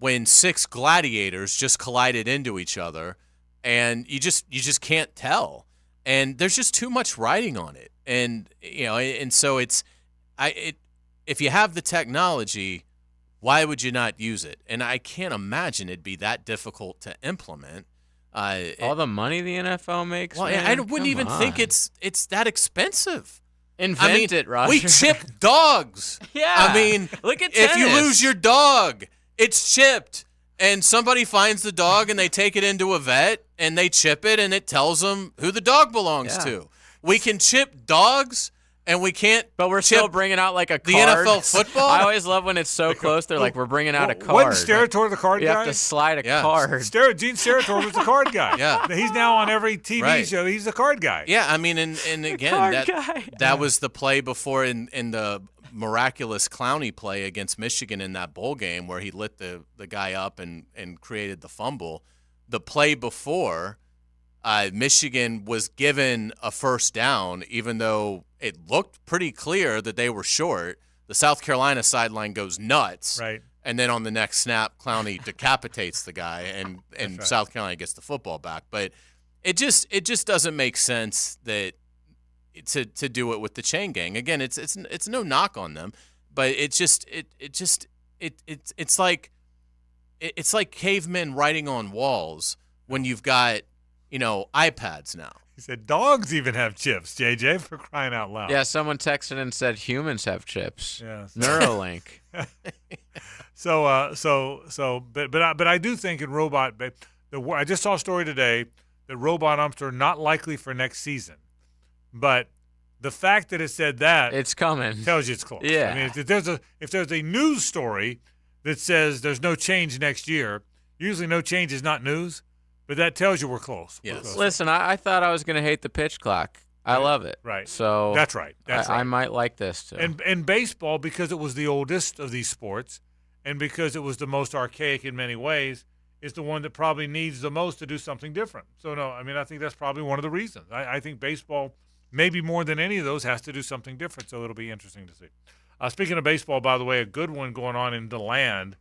when 6 gladiators just collided into each other, and you just can't tell. And there's just too much writing on it. And so if you have the technology, why would you not use it? And I can't imagine it'd be that difficult to implement. All the money the NFL makes. Well, man? I wouldn't Come even think on. it's that expensive. Invent it, Roger. We chip dogs. Yeah. I mean, look at if you tennis. lose your dog, it's chipped. And somebody finds the dog and they take it into a vet and they chip it and it tells them who the dog belongs to. We can chip dogs and we can't. But we're still bringing out like a the card. NFL football. I always love when it's so close. They're like, we're bringing out a card. Wasn't Steratore the card you guy? have to slide a card. Gene Steratore was the card guy. Yeah. He's now on every TV show. He's the card guy. Yeah, I mean, and again, card guy. that was the play before in the miraculous Clowney play against Michigan in that bowl game where he lit the guy up and created the fumble. The play before, Michigan was given a first down, even though it looked pretty clear that they were short. The South Carolina sideline goes nuts. Right. And then on the next snap, Clowney decapitates the guy, and right. South Carolina gets the football back. But it just doesn't make sense that to do it with the chain gang. Again, it's no knock on them, but it's like cavemen writing on walls when you've got iPads now. He said dogs even have chips, JJ, for crying out loud. Yeah, someone texted and said humans have chips. Yeah. Neuralink. But I do think in robot, I just saw a story today that robot umps are not likely for next season. But the fact that it said that it's coming tells you it's close. Yeah. I mean, if there's a news story that says there's no change next year, usually no change is not news, but that tells you we're close. Yes. We're close. Listen, I thought I was going to hate the pitch clock. I love it. Right. So that's right. I might like this too. And baseball, because it was the oldest of these sports, and because it was the most archaic in many ways, is the one that probably needs the most to do something different. So no, I mean, I think that's probably one of the reasons. I think baseball, maybe more than any of those, has to do something different. So it'll be interesting to see. Speaking of baseball, by the way, a good one going on in DeLand.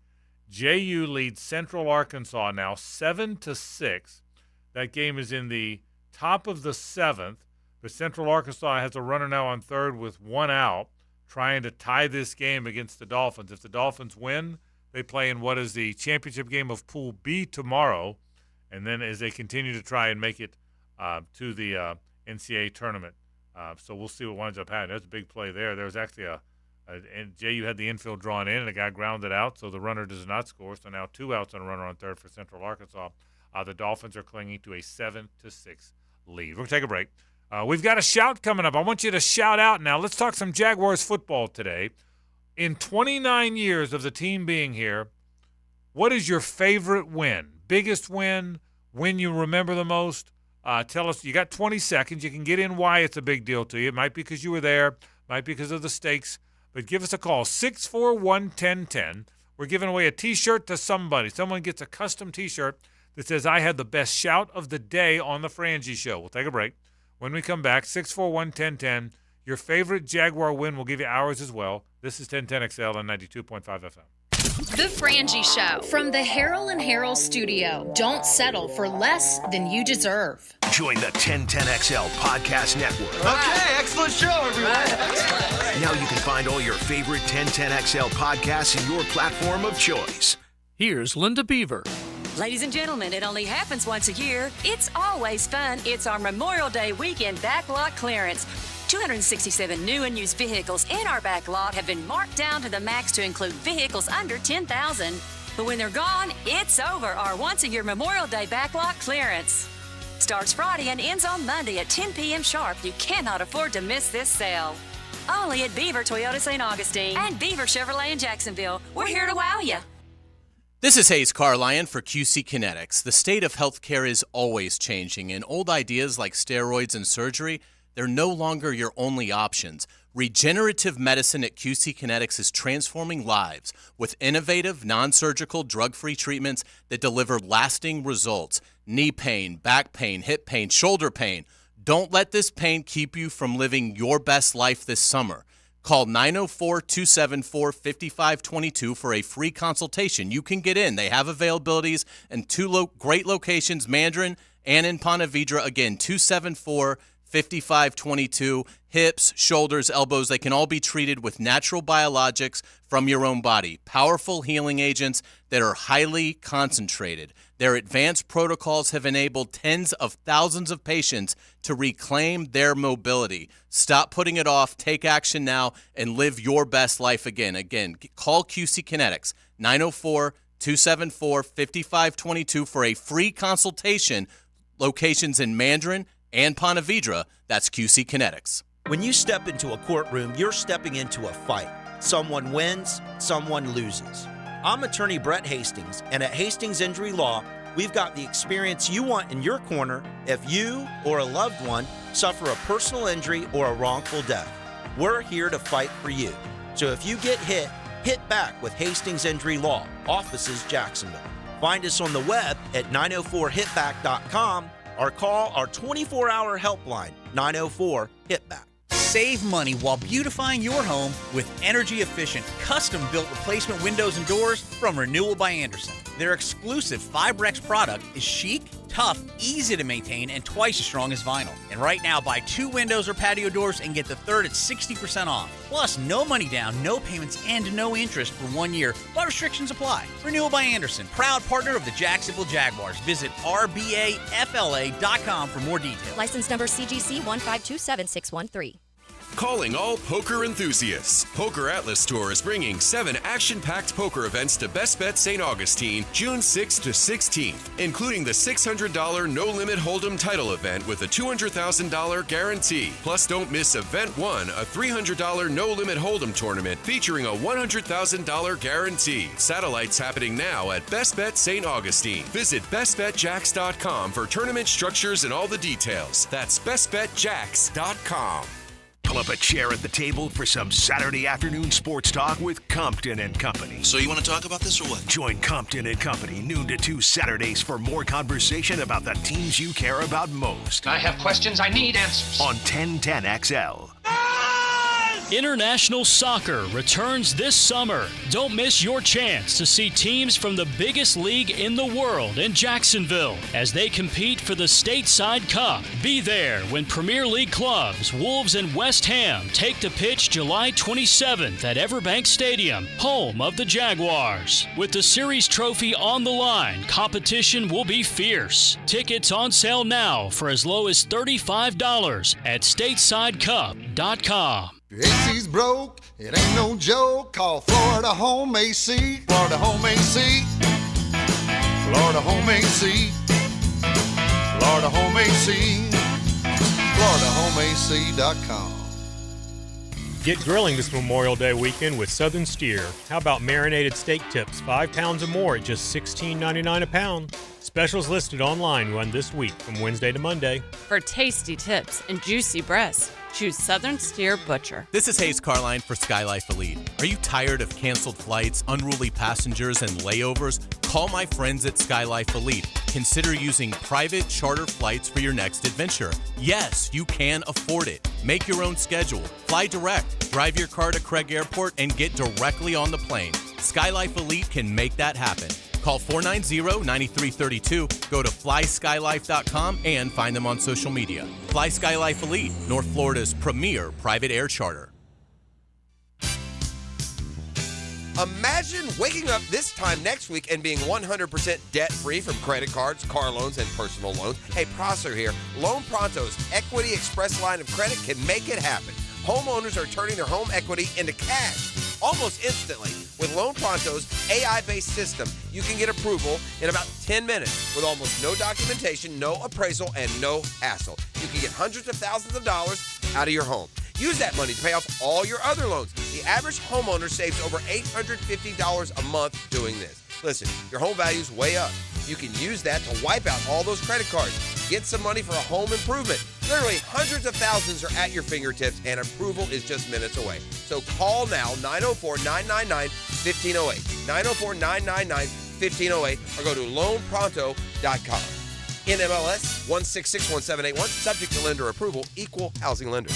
JU leads Central Arkansas now 7-6. That game is in the top of the 7th, but Central Arkansas has a runner now on third with 1 out, trying to tie this game against the Dolphins. If the Dolphins win, they play in what is the championship game of Pool B tomorrow, and then as they continue to try and make it to the NCAA tournament. So we'll see what winds up happening. That's a big play there. There was actually and JU had the infield drawn in, and a guy grounded out, so the runner does not score. So now 2 outs and a runner on third for Central Arkansas. The Dolphins are clinging to a 7-6 lead. We'll take a break. We've got a shout coming up. I want you to shout out now. Let's talk some Jaguars football today. In 29 years of the team being here, what is your favorite win? Biggest win you remember the most? Tell us. You got 20 seconds. You can get in why it's a big deal to you. It might be because you were there. Might be because of the stakes. But give us a call, 641-1010. We're giving away a T-shirt to somebody. Someone gets a custom T-shirt that says, I had the best shout of the day on the Frangie Show. We'll take a break. When we come back, 641-1010. Your favorite Jaguar win. We'll give you ours as well. This is 1010XL on 92.5 FM. The Frangie Show from the Harold and Harold studio. Don't settle for less than you deserve. Join the 1010XL Podcast Network. Okay, excellent show, everyone. Now you can find all your favorite 1010XL podcasts in your platform of choice. Here's Linda Beaver. Ladies and gentlemen, it only happens once a year. It's always fun. It's our Memorial Day weekend backlot clearance. 267 new and used vehicles in our backlot have been marked down to the max to include vehicles under $10,000. But when they're gone, it's over. Our once-a-year Memorial Day backlot clearance starts Friday and ends on Monday at 10 p.m. sharp. You cannot afford to miss this sale. Only at Beaver Toyota St. Augustine and Beaver Chevrolet in Jacksonville. We're here to wow you. This is Hays Carlyon for QC Kinetics. The state of healthcare is always changing, and old ideas like steroids and surgery, they're no longer your only options. Regenerative medicine at QC Kinetics is transforming lives with innovative, non-surgical, drug-free treatments that deliver lasting results. Knee pain, back pain, hip pain, shoulder pain. Don't let this pain keep you from living your best life this summer. Call 904-274-5522 for a free consultation. You can get in. They have availabilities in two great locations, Mandarin and in Ponte Vedra. Again, 274-5522. Hips, shoulders, elbows, they can all be treated with natural biologics from your own body. Powerful healing agents that are highly concentrated. Their advanced protocols have enabled tens of thousands of patients to reclaim their mobility. Stop putting it off, take action now, and live your best life again. Again, call QC Kinetics, 904-274-5522 for a free consultation. Locations in Mandarin and Ponte Vedra. That's QC Kinetics. When you step into a courtroom, you're stepping into a fight. Someone wins, someone loses. I'm attorney Brett Hastings, and at Hastings Injury Law, we've got the experience you want in your corner if you or a loved one suffer a personal injury or a wrongful death. We're here to fight for you. So if you get hit, hit back with Hastings Injury Law, offices Jacksonville. Find us on the web at 904hitback.com or call our 24-hour helpline, 904-HITBACK. Save money while beautifying your home with energy-efficient, custom-built replacement windows and doors from Renewal by Andersen. Their exclusive Fibrex product is chic, tough, easy to maintain, and twice as strong as vinyl. And right now, buy 2 windows or patio doors and get the third at 60% off. Plus, no money down, no payments, and no interest for 1 year, but restrictions apply. Renewal by Andersen, proud partner of the Jacksonville Jaguars. Visit rbafla.com for more details. License number CGC 1527613. Calling all poker enthusiasts. Poker Atlas Tour is bringing 7 action-packed poker events to Best Bet St. Augustine, June 6th to 16th, including the $600 no-limit hold'em title event with a $200,000 guarantee. Plus, don't miss Event 1, a $300 no-limit hold'em tournament featuring a $100,000 guarantee. Satellites happening now at Best Bet St. Augustine. Visit bestbetjacks.com for tournament structures and all the details. That's bestbetjacks.com. Pull up a chair at the table for some Saturday afternoon sports talk with Compton and Company. So you want to talk about this or what? Join Compton and Company noon to 2 Saturdays for more conversation about the teams you care about most. I have questions. I need answers. On 1010XL. International soccer returns this summer. Don't miss your chance to see teams from the biggest league in the world in Jacksonville as they compete for the Stateside Cup. Be there when Premier League clubs Wolves and West Ham take the pitch July 27th at Everbank Stadium, home of the Jaguars. With the series trophy on the line, competition will be fierce. Tickets on sale now for as low as $35 at statesidecup.com. AC's broke, it ain't no joke. Call Florida Home AC. Florida Home AC. Florida Home AC. Florida Home AC. FloridaHomeAC.com. Get grilling this Memorial Day weekend with Southern Steer. How about marinated steak tips, 5 pounds or more at just $16.99 a pound? Specials listed online run this week from Wednesday to Monday. For tasty tips and juicy breasts, choose Southern Steer Butcher. This is Hays Carlyon for SkyLife Elite. Are you tired of canceled flights, unruly passengers, and layovers? Call my friends at SkyLife Elite. Consider using private charter flights for your next adventure. Yes, you can afford it. Make your own schedule. Fly direct. Drive your car to Craig Airport and get directly on the plane. SkyLife Elite can make that happen. Call 490-9332, go to flyskylife.com, and find them on social media. Fly SkyLife Elite, North Florida's premier private air charter. Imagine waking up this time next week and being 100% debt-free from credit cards, car loans, and personal loans. Hey, Prosser here. Loan Pronto's Equity Express line of credit can make it happen. Homeowners are turning their home equity into cash almost instantly. With Loan Pronto's AI-based system, you can get approval in about 10 minutes with almost no documentation, no appraisal, and no hassle. You can get hundreds of thousands of dollars out of your home. Use that money to pay off all your other loans. The average homeowner saves over $850 a month doing this. Listen, your home value's way up. You can use that to wipe out all those credit cards. Get some money for a home improvement. Literally hundreds of thousands are at your fingertips, and approval is just minutes away. So call now, 904-999-1508, 904-999-1508, or go to loanpronto.com. NMLS 1661781, subject to lender approval, equal housing lender.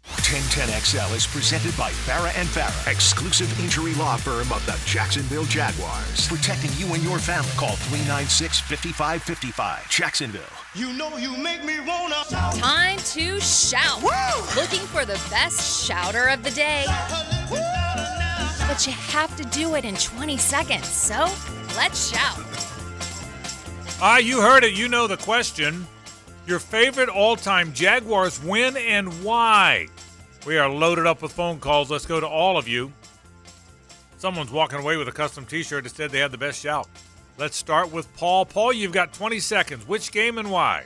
1010XL is presented by Farah & Farah, exclusive injury law firm of the Jacksonville Jaguars. Protecting you and your family. Call 396-5555. Jacksonville. You know you make me wanna. Time to shout. Woo! Looking for the best shouter of the day. But you have to do it in 20 seconds, so let's shout. You heard it. You know the question. Your favorite all-time Jaguars win and why? We are loaded up with phone calls. Let's go to all of you. Someone's walking away with a custom T-shirt that said they had the best shout. Let's start with Paul. Paul, you've got 20 seconds. Which game and why?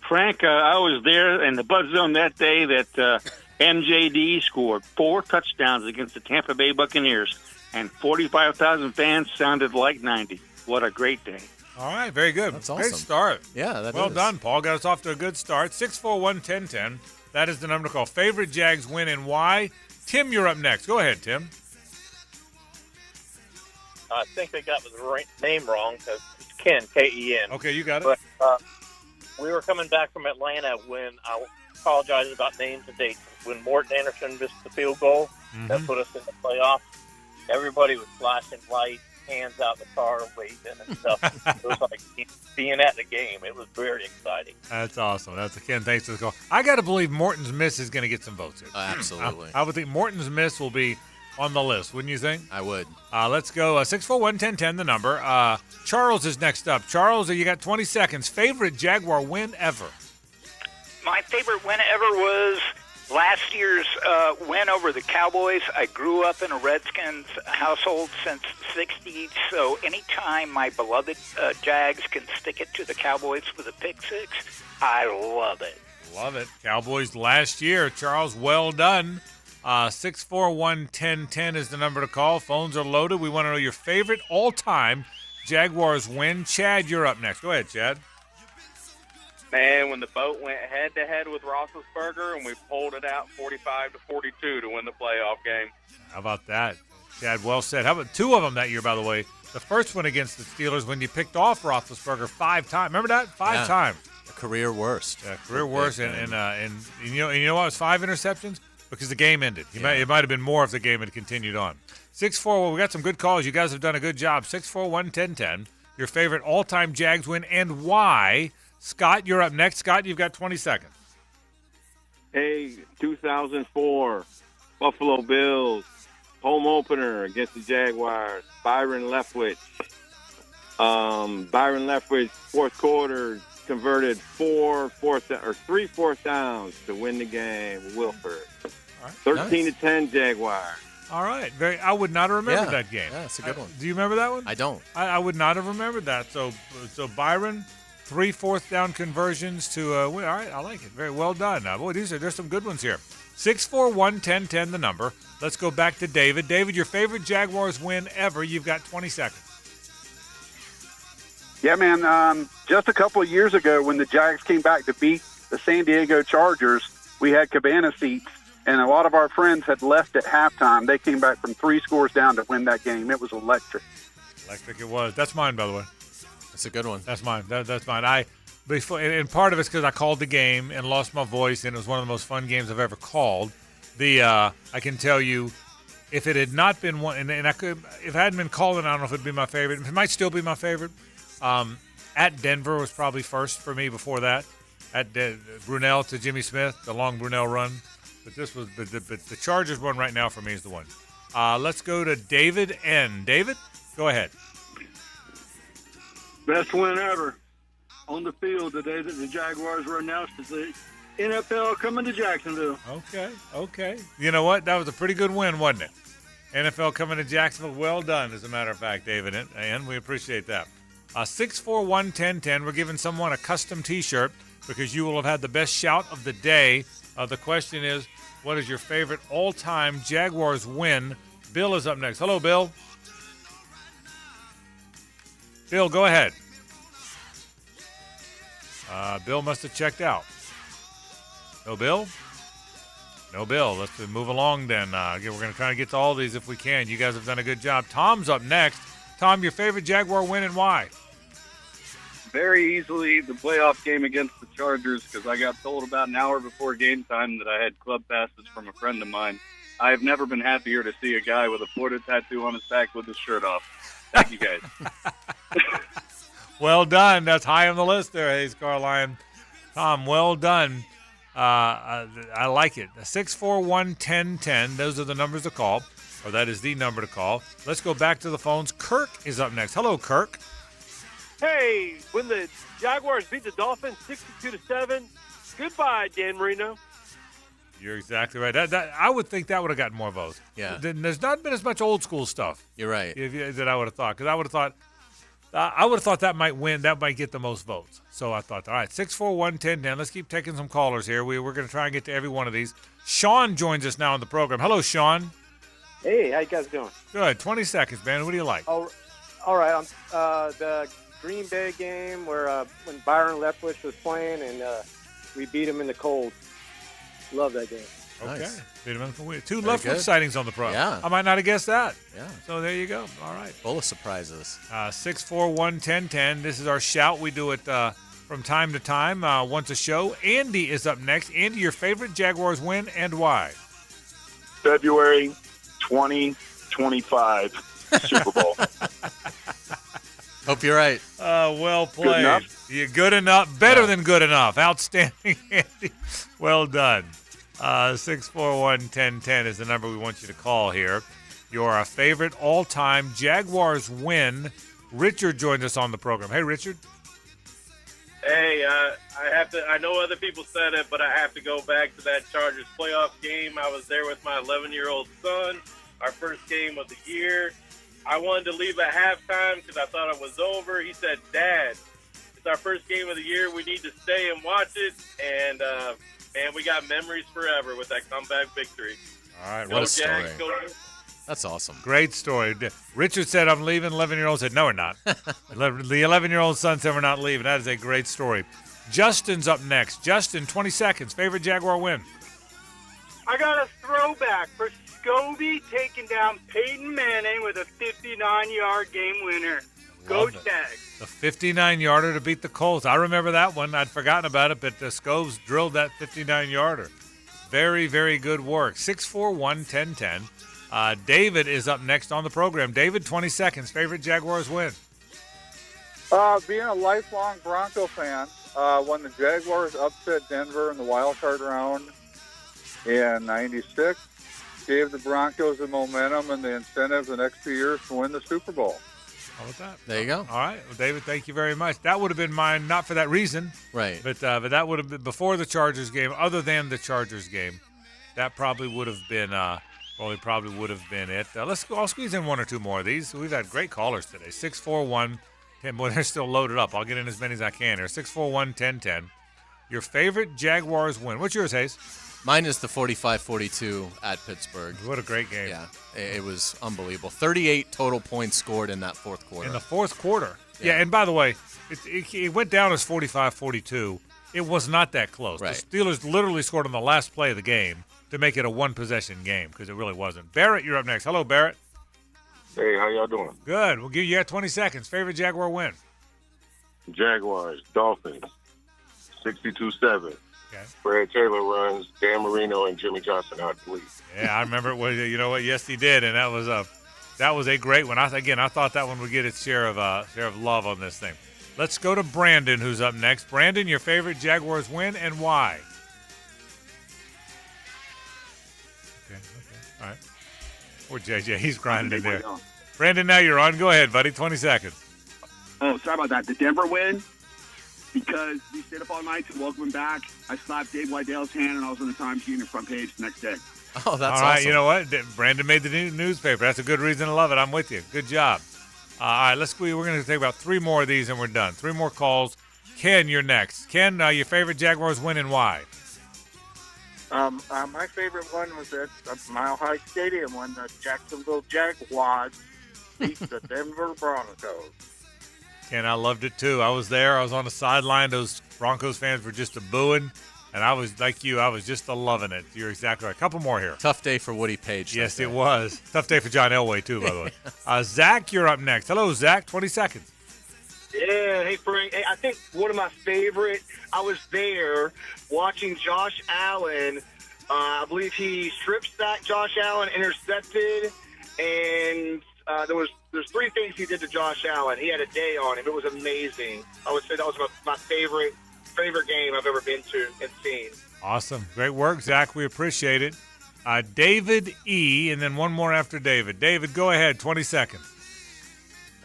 Frank, I was there in the Bud Zone that day that MJD scored 4 touchdowns against the Tampa Bay Buccaneers, and 45,000 fans sounded like 90. What a great day. All right, very good. That's awesome. Great start. Yeah, that well is. done, Paul. Got us off to a good start. 641-1010. That is the number to call. Favorite Jags win and why? Tim, you're up next. Go ahead, Tim. I think they got the name wrong because it's Ken, K-E-N. Okay, you got it. But we were coming back from Atlanta when I apologize about names and dates. When Morton Anderson missed the field goal that put us in the playoffs, everybody was flashing lights, hands out the car, waving and stuff. It was like being at the game. It was very exciting. That's awesome. That's Ken. Thanks for the call. I got to believe Morton's miss is going to get some votes here. Absolutely. I would think Morton's miss will be on the list, wouldn't you think? I would. Let's go. 641-1010, the number. Charles is next up. Charles, you got 20 seconds. Favorite Jaguar win ever? My favorite win ever was last year's win over the Cowboys. I grew up in a Redskins household since the 60s, so anytime my beloved Jags can stick it to the Cowboys with a pick six, I love it. Love it. Cowboys last year. Charles, well done. 641-1010 is the number to call. Phones are loaded. We want to know your favorite all-time Jaguars win. Chad, you're up next. Go ahead, Chad. Man, when the boat went head-to-head with Roethlisberger and we pulled it out 45-42 to win the playoff game. How about that? Chad, well said. How about 2 of them that year, by the way? The first one against the Steelers when you picked off Roethlisberger 5 times. Remember that? 5 times. A career worst. Yeah, career worst. And you know what? It was 5 interceptions because the game ended. It might have been more if the game had continued on. 641, we got some good calls. You guys have done a good job. 641-1010. Your favorite all-time Jags win and why? Scott, you're up next. Scott, you've got 20 seconds. Hey, 2004, Buffalo Bills, home opener against the Jaguars, Byron Leftwich. Byron Leftwich, fourth quarter, converted 3 fourth downs to win the game. Wilford. All right. 13-10 Jaguars. All right. I would not have remembered that game. Yeah, that's a good one. Do you remember that one? I don't. I would not have remembered that. So Byron 3 fourth-down conversions to win. All right, I like it. Very well done. Boy, there's some good ones here. 641-1010, the number. Let's go back to David. David, your favorite Jaguars win ever. You've got 20 seconds. Yeah, man. Just a couple of years ago when the Jags came back to beat the San Diego Chargers, we had cabana seats, and a lot of our friends had left at halftime. They came back from 3 scores down to win that game. It was electric. Electric it was. That's mine, by the way. That's a good one. That's mine. That's mine. And part of it's because I called the game and lost my voice, and it was one of the most fun games I've ever called. I can tell you, if it had not been one, and I could, if I hadn't been calling, I don't know if it'd be my favorite. It might still be my favorite. At Denver was probably first for me before that. At Brunell to Jimmy Smith, the long Brunell run. But this was the Chargers one right now for me is the one. Let's go to David N. David, go ahead. Best win ever on the field the day that the Jaguars were announced as the NFL coming to Jacksonville. Okay. You know what? That was a pretty good win, wasn't it? NFL coming to Jacksonville. Well done, as a matter of fact, David. And we appreciate that. 641-1010. We're giving someone a custom T-shirt because you will have had the best shout of the day. The question is, what is your favorite all-time Jaguars win? Bill is up next. Hello, Bill. Bill, go ahead. Bill must have checked out. No Bill? No Bill. Let's move along then. We're going to try to get to all these if we can. You guys have done a good job. Tom's up next. Tom, your favorite Jaguar win and why? Very easily the playoff game against the Chargers because I got told about an hour before game time that I had club passes from a friend of mine. I have never been happier to see a guy with a Florida tattoo on his back with his shirt off. Thank you, guys. Well done. That's high on the list there, Hays Carlyon. Tom, well done. I like it. 641-1010. Those are the numbers to call, or that is the number to call. Let's go back to the phones. Kirk is up next. Hello, Kirk. Hey, when the Jaguars beat the Dolphins 62-7, goodbye, Dan Marino. You're exactly right. I would think that would have gotten more votes. Yeah. There's not been as much old school stuff. You're right. That I would have thought, because I would have thought that might win. That might get the most votes. So I thought, all right, 641-1010. Let's keep taking some callers here. We're going to try and get to every one of these. Sean joins us now on the program. Hello, Sean. Hey, how you guys doing? Good. 20 seconds, man. What do you like? All right. The Green Bay game where when Byron Leftwich was playing and we beat him in the cold. Love that game. Okay. Nice. Beat him in the 2 Leftwich sightings on the program. Yeah. I might not have guessed that. Yeah. So there you go. All right. Full of surprises. 641-1010. This is our shout. We do it from time to time, once a show. Andy is up next. Andy, your favorite Jaguars win and why? February 2025 Super Bowl. Hope you're right. Well played. Good enough? You're good enough. Better than good enough. Outstanding, Andy. Well done. 641-1010 is the number we want you to call here. Your favorite all-time Jaguars win. Richard joined us on the program. Hey, Richard. Hey, I know other people said it, but I have to go back to that Chargers playoff game. I was there with my 11-year-old son, our first game of the year. I wanted to leave at halftime because I thought it was over. He said, Dad, it's our first game of the year. We need to stay and watch it. And, man, we got memories forever with that comeback victory. All right. What a story. Go. That's awesome. Great story. Richard said, I'm leaving. 11-year-old said, no, we're not. The 11-year-old son said, we're not leaving. That is a great story. Justin's up next. Justin, 20 seconds. Favorite Jaguar win? I got a throwback for Scobie taking down Peyton Manning with a 59-yard game winner. Go Jags. The 59-yarder to beat the Colts. I remember that one. I'd forgotten about it, but the Scobes drilled that 59-yarder. Very, very good work. 641-1010. David is up next on the program. David, 20 seconds. Favorite Jaguars win? Being a lifelong Bronco fan, when the Jaguars upset Denver in the wild card round in '96, gave the Broncos the momentum and the incentive the next 2 years to win the Super Bowl. How about that? There you go. All right. Well, David, thank you very much. That would have been mine, not for that reason. Right. But that would have been before the Chargers game, other than the Chargers game. That probably would have been it. I'll squeeze in one or two more of these. We've had great callers today. 641-1010. 10. Boy, they're still loaded up. I'll get in as many as I can here. 641-1010. Your favorite Jaguars win. What's yours, Hays? Mine is the 45-42 at Pittsburgh. What a great game. Yeah, it was unbelievable. 38 total points scored in that fourth quarter. In the fourth quarter. Yeah, and by the way, it went down as 45-42. It was not that close. Right. The Steelers literally scored on the last play of the game to make it a one-possession game because it really wasn't. Barrett, you're up next. Hello, Barrett. Hey, how y'all doing? Good. We'll give you 20 seconds. Favorite Jaguar win? Jaguars, Dolphins, 62-7. Okay. Fred Taylor runs Dan Marino and Jimmy Johnson out the lead. Yeah, I remember it. Was, you know what? Yes, he did, and that was a great one. I thought that one would get its share of love on this thing. Let's go to Brandon, who's up next. Brandon, your favorite Jaguars win and why? Okay. All right. Poor JJ, he's grinding in there. Brandon, now you're on. Go ahead, buddy. 20 seconds. Oh, sorry about that. The Denver win, because we stayed up all night to welcome him back. I slapped Dave Weidell's hand, and I was on the Times Union front page the next day. Oh, that's all right. awesome. You know what? Brandon made the newspaper. That's a good reason to love it. I'm with you. Good job. All right, we're going to take about 3 more of these, and we're done. 3 more calls. Ken, you're next. Ken, your favorite Jaguars win and why? My favorite one was at Mile High Stadium when the Jacksonville Jaguars beat the Denver Broncos. Ken, I loved it too. I was there. I was on the sideline. Those Broncos fans were just a-booing. And I was, like you, I was just loving it. You're exactly right. A couple more here. Tough day for Woody Page. Yes, it was. Tough day for John Elway, too, by the way. Zach, you're up next. Hello, Zach. 20 seconds. Yeah, hey, Frank. Hey, I think one of my favorite, I was there watching Josh Allen. I believe he strip-sacked Josh Allen, intercepted, and there's 3 things he did to Josh Allen. He had a day on him. It was amazing. I would say that was my favorite game I've ever been to and seen. Awesome. Great work, Zach. We appreciate it. David E., and then one more after David. David, go ahead. 20 seconds.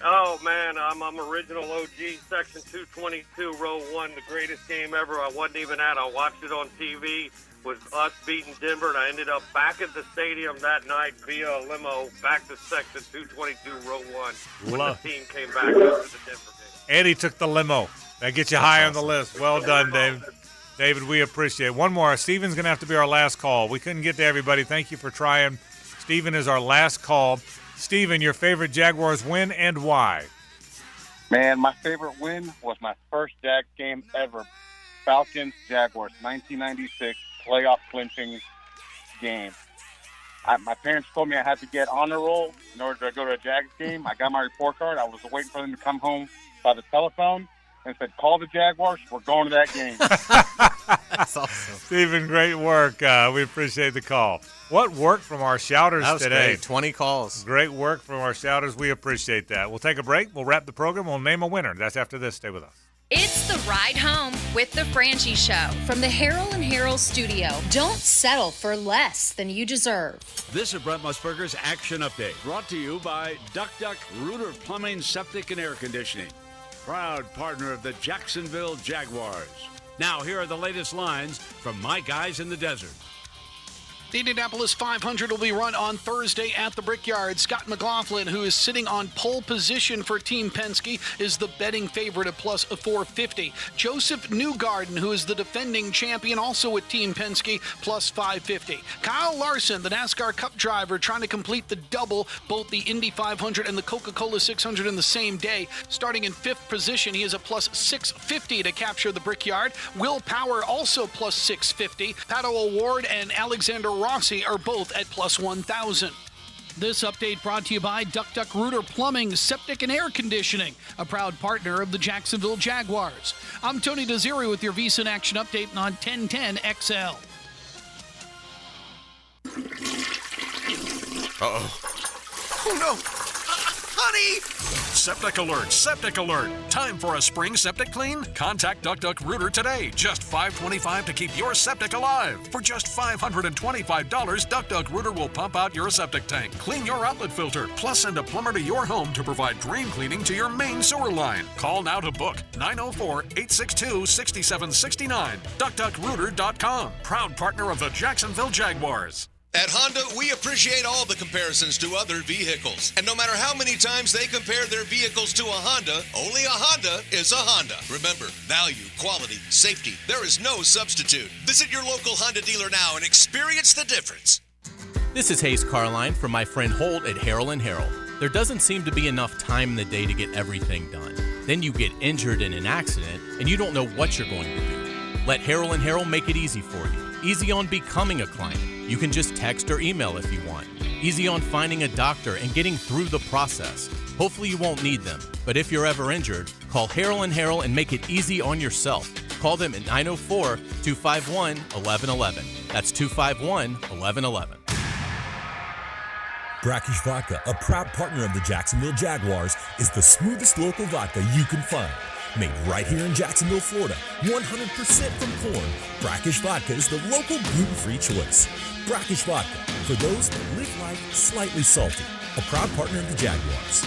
Oh, man, I'm original OG, section 222, row 1, the greatest game ever. I wasn't even at. I watched it on TV. Was us beating Denver, and I ended up back at the stadium that night via a limo back to section 222, row 1, when the team came back after the Denver game. Eddie took the limo. That gets you high on the list. Well done, David. David, we appreciate it. One more. Steven's going to have to be our last call. We couldn't get to everybody. Thank you for trying. Steven is our last call. Steven, your favorite Jaguars win and why? Man, my favorite win was my first Jag game ever. Falcons-Jaguars, 1996 playoff clinching game. My parents told me I had to get honor roll in order to go to a Jags game. I got my report card. I was waiting for them to come home by the telephone and said, call the Jaguars. We're going to that game. That's awesome. Steven, great work. We appreciate the call. What work from our shouters that was today? Great. 20 calls. Great work from our shouters. We appreciate that. We'll take a break. We'll wrap the program. We'll name a winner. That's after this. Stay with us. It's the ride home with the Frangie Show from the Harold and Harold studio. Don't settle for less than you deserve. This is Brett Musburger's Action Update, brought to you by Duck Duck Rooter Plumbing, Septic, and Air Conditioning, proud partner of the Jacksonville Jaguars. Now, here are the latest lines from my guys in the desert. The Indianapolis 500 will be run on Thursday at the Brickyard. Scott McLaughlin, who is sitting on pole position for Team Penske, is the betting favorite at plus 450. Joseph Newgarden, who is the defending champion, also with Team Penske, plus 550. Kyle Larson, the NASCAR Cup driver, trying to complete the double, both the Indy 500 and the Coca-Cola 600 in the same day. Starting in 5th position, he is a plus 650 to capture the Brickyard. Will Power also plus 650. Pato O'Ward and Alexander Rossi are both at plus 1,000. This update brought to you by Duck Duck Rooter Plumbing, Septic, and Air Conditioning, a proud partner of the Jacksonville Jaguars. I'm Tony Desiri with your VSiN Action Update on 1010 XL. Uh-oh. Oh, no. Honey! Septic alert, septic alert. Time for a spring septic clean? Contact Duck Duck Rooter today. Just $5.25 to keep your septic alive. For just $525, Duck Duck Rooter will pump out your septic tank, clean your outlet filter, plus send a plumber to your home to provide drain cleaning to your main sewer line. Call now to book 904-862-6769. DuckDuckRooter.com. Proud partner of the Jacksonville Jaguars. At Honda, we appreciate all the comparisons to other vehicles. And no matter how many times they compare their vehicles to a Honda, only a Honda is a Honda. Remember, value, quality, safety, there is no substitute. Visit your local Honda dealer now and experience the difference. This is Hays Carlyon from my friend Holt at Harold & Harold. There doesn't seem to be enough time in the day to get everything done. Then you get injured in an accident and you don't know what you're going to do. Let Harold & Harold make it easy for you. Easy on becoming a client. You can just text or email if you want. Easy on finding a doctor and getting through the process. Hopefully you won't need them, but if you're ever injured, call Harold & Harold and make it easy on yourself. Call them at 904-251-1111. That's 251-1111. Brackish Vodka, a proud partner of the Jacksonville Jaguars, is the smoothest local vodka you can find. Made right here in Jacksonville, Florida, 100% from corn, Brackish Vodka is the local gluten-free choice. Brackish Vodka, for those that live life slightly salty. A proud partner of the Jaguars.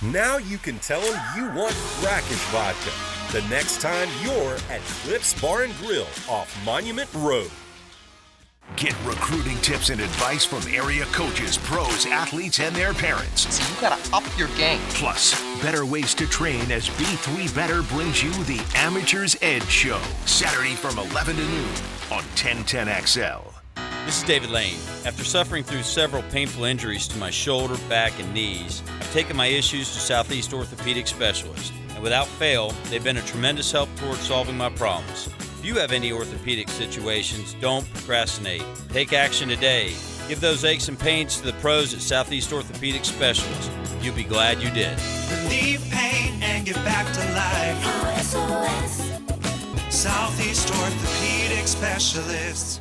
Now you can tell them you want Brackish Vodka the next time you're at Cliff's Bar and Grill off Monument Road. Get recruiting tips and advice from area coaches, pros, athletes, and their parents. So you gotta up your game. Plus, better ways to train as B3 Better brings you the Amateur's Edge Show, Saturday from 11 to noon on 1010XL. This is David Lane. After suffering through several painful injuries to my shoulder, back, and knees, I've taken my issues to Southeast Orthopedic Specialists, and without fail, they've been a tremendous help towards solving my problems. If you have any orthopedic situations, don't procrastinate. Take action today. Give those aches and pains to the pros at Southeast Orthopedic Specialists. You'll be glad you did. Relieve pain and get back to life. SOS. Southeast Orthopedic Specialists.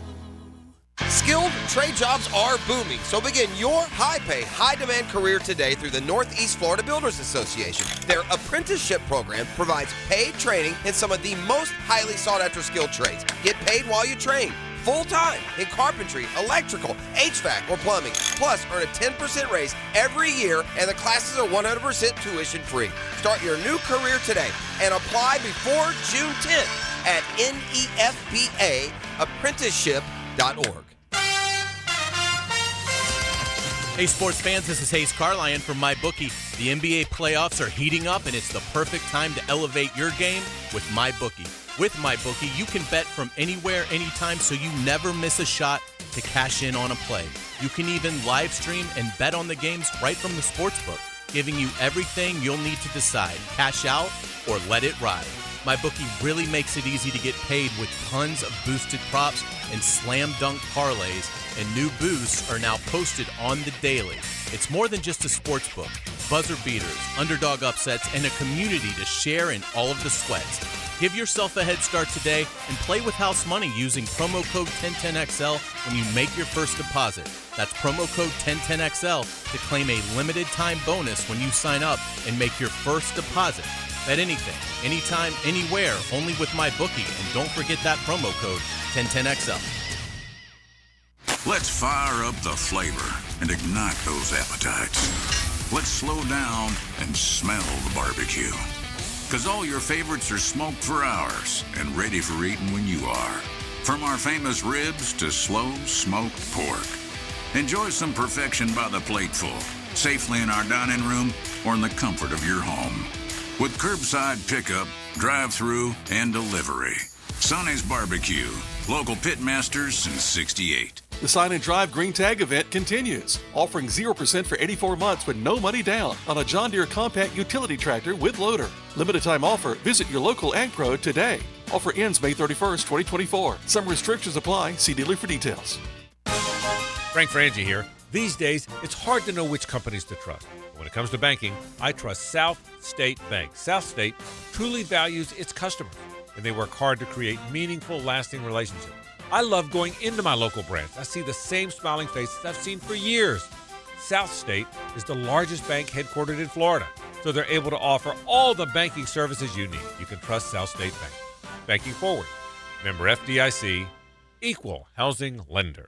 Skilled trade jobs are booming, so begin your high-pay, high-demand career today through the Northeast Florida Builders Association. Their apprenticeship program provides paid training in some of the most highly sought-after skilled trades. Get paid while you train, full-time in carpentry, electrical, HVAC, or plumbing. Plus, earn a 10% raise every year, and the classes are 100% tuition-free. Start your new career today and apply before June 10th at NEFPAapprenticeship.org. Hey sports fans, this is Hays Carlyon from MyBookie. The NBA playoffs are heating up and it's the perfect time to elevate your game with MyBookie. With MyBookie, you can bet from anywhere, anytime, so you never miss a shot to cash in on a play. You can even live stream and bet on the games right from the sportsbook, giving you everything you'll need to decide, cash out or let it ride. MyBookie really makes it easy to get paid with tons of boosted props and slam dunk parlays, and new boosts are now posted on the daily. It's more than just a sports book. Buzzer beaters, underdog upsets, and a community to share in all of the sweats. Give yourself a head start today and play with house money using promo code 1010XL when you make your first deposit. That's promo code 1010XL to claim a limited time bonus when you sign up and make your first deposit. Bet anything, anytime, anywhere, only with MyBookie. And don't forget that promo code 1010XL. Let's fire up the flavor and ignite those appetites. Let's slow down and smell the barbecue. Because all your favorites are smoked for hours and ready for eating when you are. From our famous ribs to slow smoked pork. Enjoy some perfection by the plateful, safely in our dining room or in the comfort of your home. With curbside pickup, drive-through, and delivery. Sonny's Barbecue, local pitmasters since '68. The Sign and Drive Green Tag event continues, offering 0% for 84 months with no money down on a John Deere compact utility tractor with loader. Limited time offer. Visit your local Ag Pro today. Offer ends May 31st, 2024. Some restrictions apply. See dealer for details. Frank Frangie here. These days, it's hard to know which companies to trust. When it comes to banking, I trust South State Bank. South State truly values its customers, and they work hard to create meaningful, lasting relationships. I love going into my local branch. I see the same smiling faces I've seen for years. South State is the largest bank headquartered in Florida, so they're able to offer all the banking services you need. You can trust South State Bank. Banking forward. Member FDIC, equal housing lender.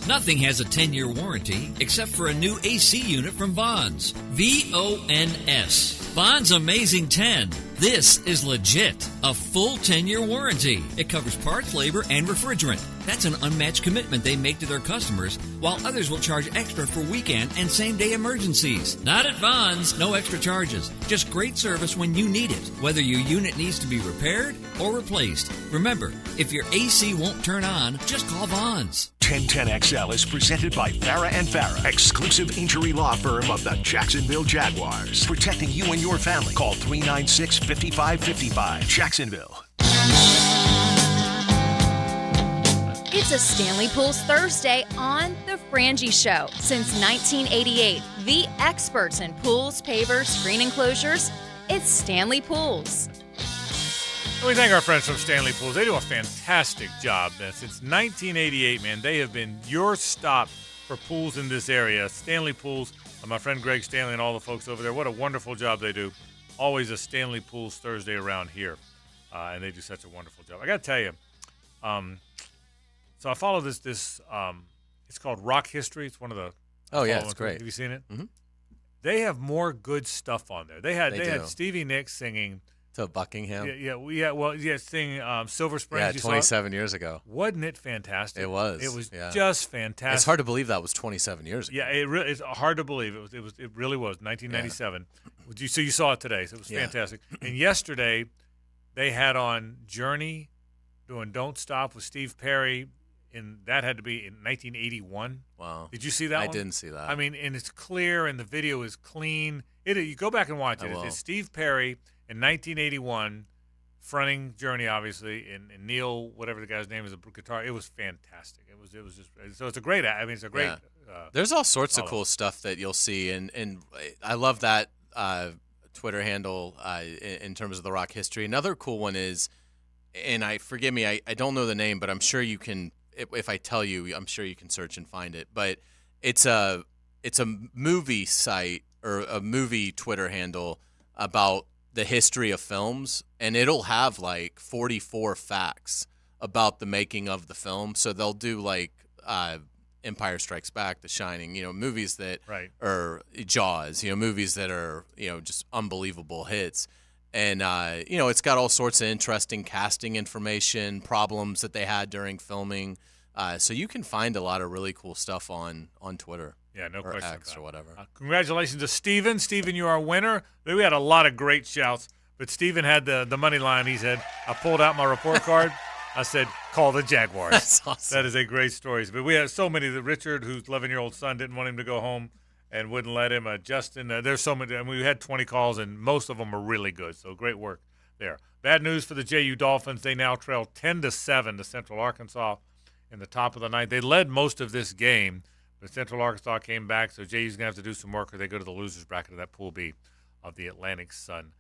Nothing has a 10-year warranty except for a new AC unit from Vons. VONS. Vons Amazing 10. This is legit. A full 10-year warranty. It covers parts, labor, and refrigerant. That's an unmatched commitment they make to their customers, while others will charge extra for weekend and same-day emergencies. Not at Vons. No extra charges. Just great service when you need it, whether your unit needs to be repaired or replaced. Remember, if your AC won't turn on, just call Vons. 1010XL is presented by Farah & Farah, exclusive injury law firm of the Jacksonville Jaguars. Protecting you and your family. Call 396-5555. Jacksonville. It's a Stanley Pools Thursday on The Frangie Show. Since 1988, the experts in pools, pavers, screen enclosures, it's Stanley Pools. We thank our friends from Stanley Pools. They do a fantastic job. Since 1988, man, they have been your stop for pools in this area. Stanley Pools, my friend Greg Stanley and all the folks over there, what a wonderful job they do. Always a Stanley Pools Thursday around here, and they do such a wonderful job. I got to tell you, so I follow this it's called Rock History. It's one of the it's great. Have you seen it? Mm-hmm. They have more good stuff on there. They had Stevie Nicks singing to Buckingham. Singing Silver Springs. Yeah, 27 years ago. Wasn't it fantastic? It was. It was just fantastic. It's hard to believe that was 27 years ago. Yeah, it's hard to believe. It really was 1997. Yeah. So you saw it today. So it was fantastic. And yesterday, they had on Journey doing "Don't Stop" with Steve Perry. And that had to be in 1981. Wow. Did you see that one? I didn't see that. I mean, and it's clear, and the video is clean. You go back and watch it. It's Steve Perry in 1981, fronting Journey, obviously, and Neil, whatever the guy's name is, a guitar. It was fantastic. It was just so it's a great. I mean, it's a great. Yeah. There's all sorts of cool stuff that you'll see, and I love that Twitter handle in terms of the rock history. Another cool one is, and forgive me, I don't know the name, but I'm sure you can. If I tell you, I'm sure you can search and find it. But it's a movie site or a movie Twitter handle about the history of films, and it'll have like 44 facts about the making of the film. So they'll do like Empire Strikes Back, The Shining, movies that are Jaws, movies that are just unbelievable hits. And, it's got all sorts of interesting casting information, problems that they had during filming. So you can find a lot of really cool stuff on Twitter. Yeah, no question. X or whatever. Congratulations to Steven. Steven, you are a winner. We had a lot of great shouts, but Steven had the money line. He said, I pulled out my report card. I said, call the Jaguars. That's awesome. That is a great story. But we had so many. Richard, whose 11-year-old son, didn't want him to go home and wouldn't let him. Justin, there's so many. We had 20 calls, and most of them were really good. So great work there. Bad news for the JU Dolphins. They now trail 10-7 to Central Arkansas in the top of the ninth. They led most of this game, but Central Arkansas came back. So JU's gonna have to do some work, or they go to the losers bracket of that Pool B of the Atlantic Sun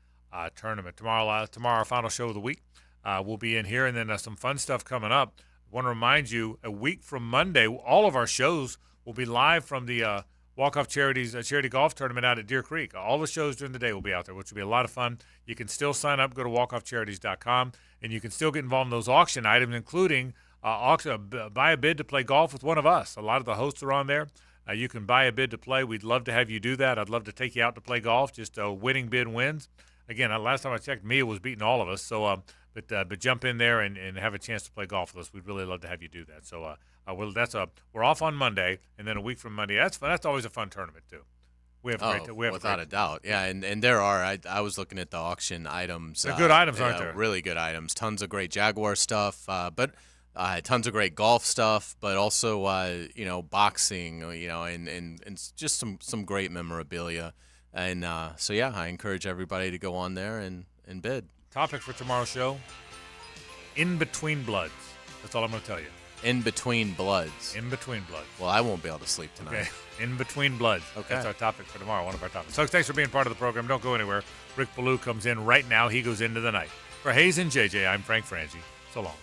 tournament. Tomorrow, our final show of the week. We'll be in here, and then some fun stuff coming up. I want to remind you, a week from Monday, all of our shows will be live from the Walk-Off Charities charity golf tournament out at Deer Creek. All the shows during the day will be out there, which will be a lot of fun. You can still sign up. Go to walkoffcharities.com, and you can still get involved in those auction items, including buy a bid to play golf with one of us. A lot of the hosts are on there. You can buy a bid to play. We'd love to have you do that. I'd love to take you out to play golf. Just a winning bid wins. Again, last time I checked, Mia was beating all of us. So, but jump in there and have a chance to play golf with us. We'd really love to have you do that. So, we're off on Monday, and then a week from Monday. That's fun. That's always a fun tournament too. We have without a doubt. Yeah, and there are. I was looking at the auction items. They're good items, aren't there? Really good items. Tons of great Jaguar stuff, but tons of great golf stuff. But also, boxing. And just some great memorabilia. And so yeah, I encourage everybody to go on there and bid. Topic for tomorrow's show: In Between Bloods. That's all I'm going to tell you. In Between Bloods. In Between Bloods. Well, I won't be able to sleep tonight. Okay. In Between Bloods. Okay. That's our topic for tomorrow, one of our topics. So thanks for being part of the program. Don't go anywhere. Rick Ballou comes in right now. He goes into the night. For Hays and JJ, I'm Frank Frangie. So long.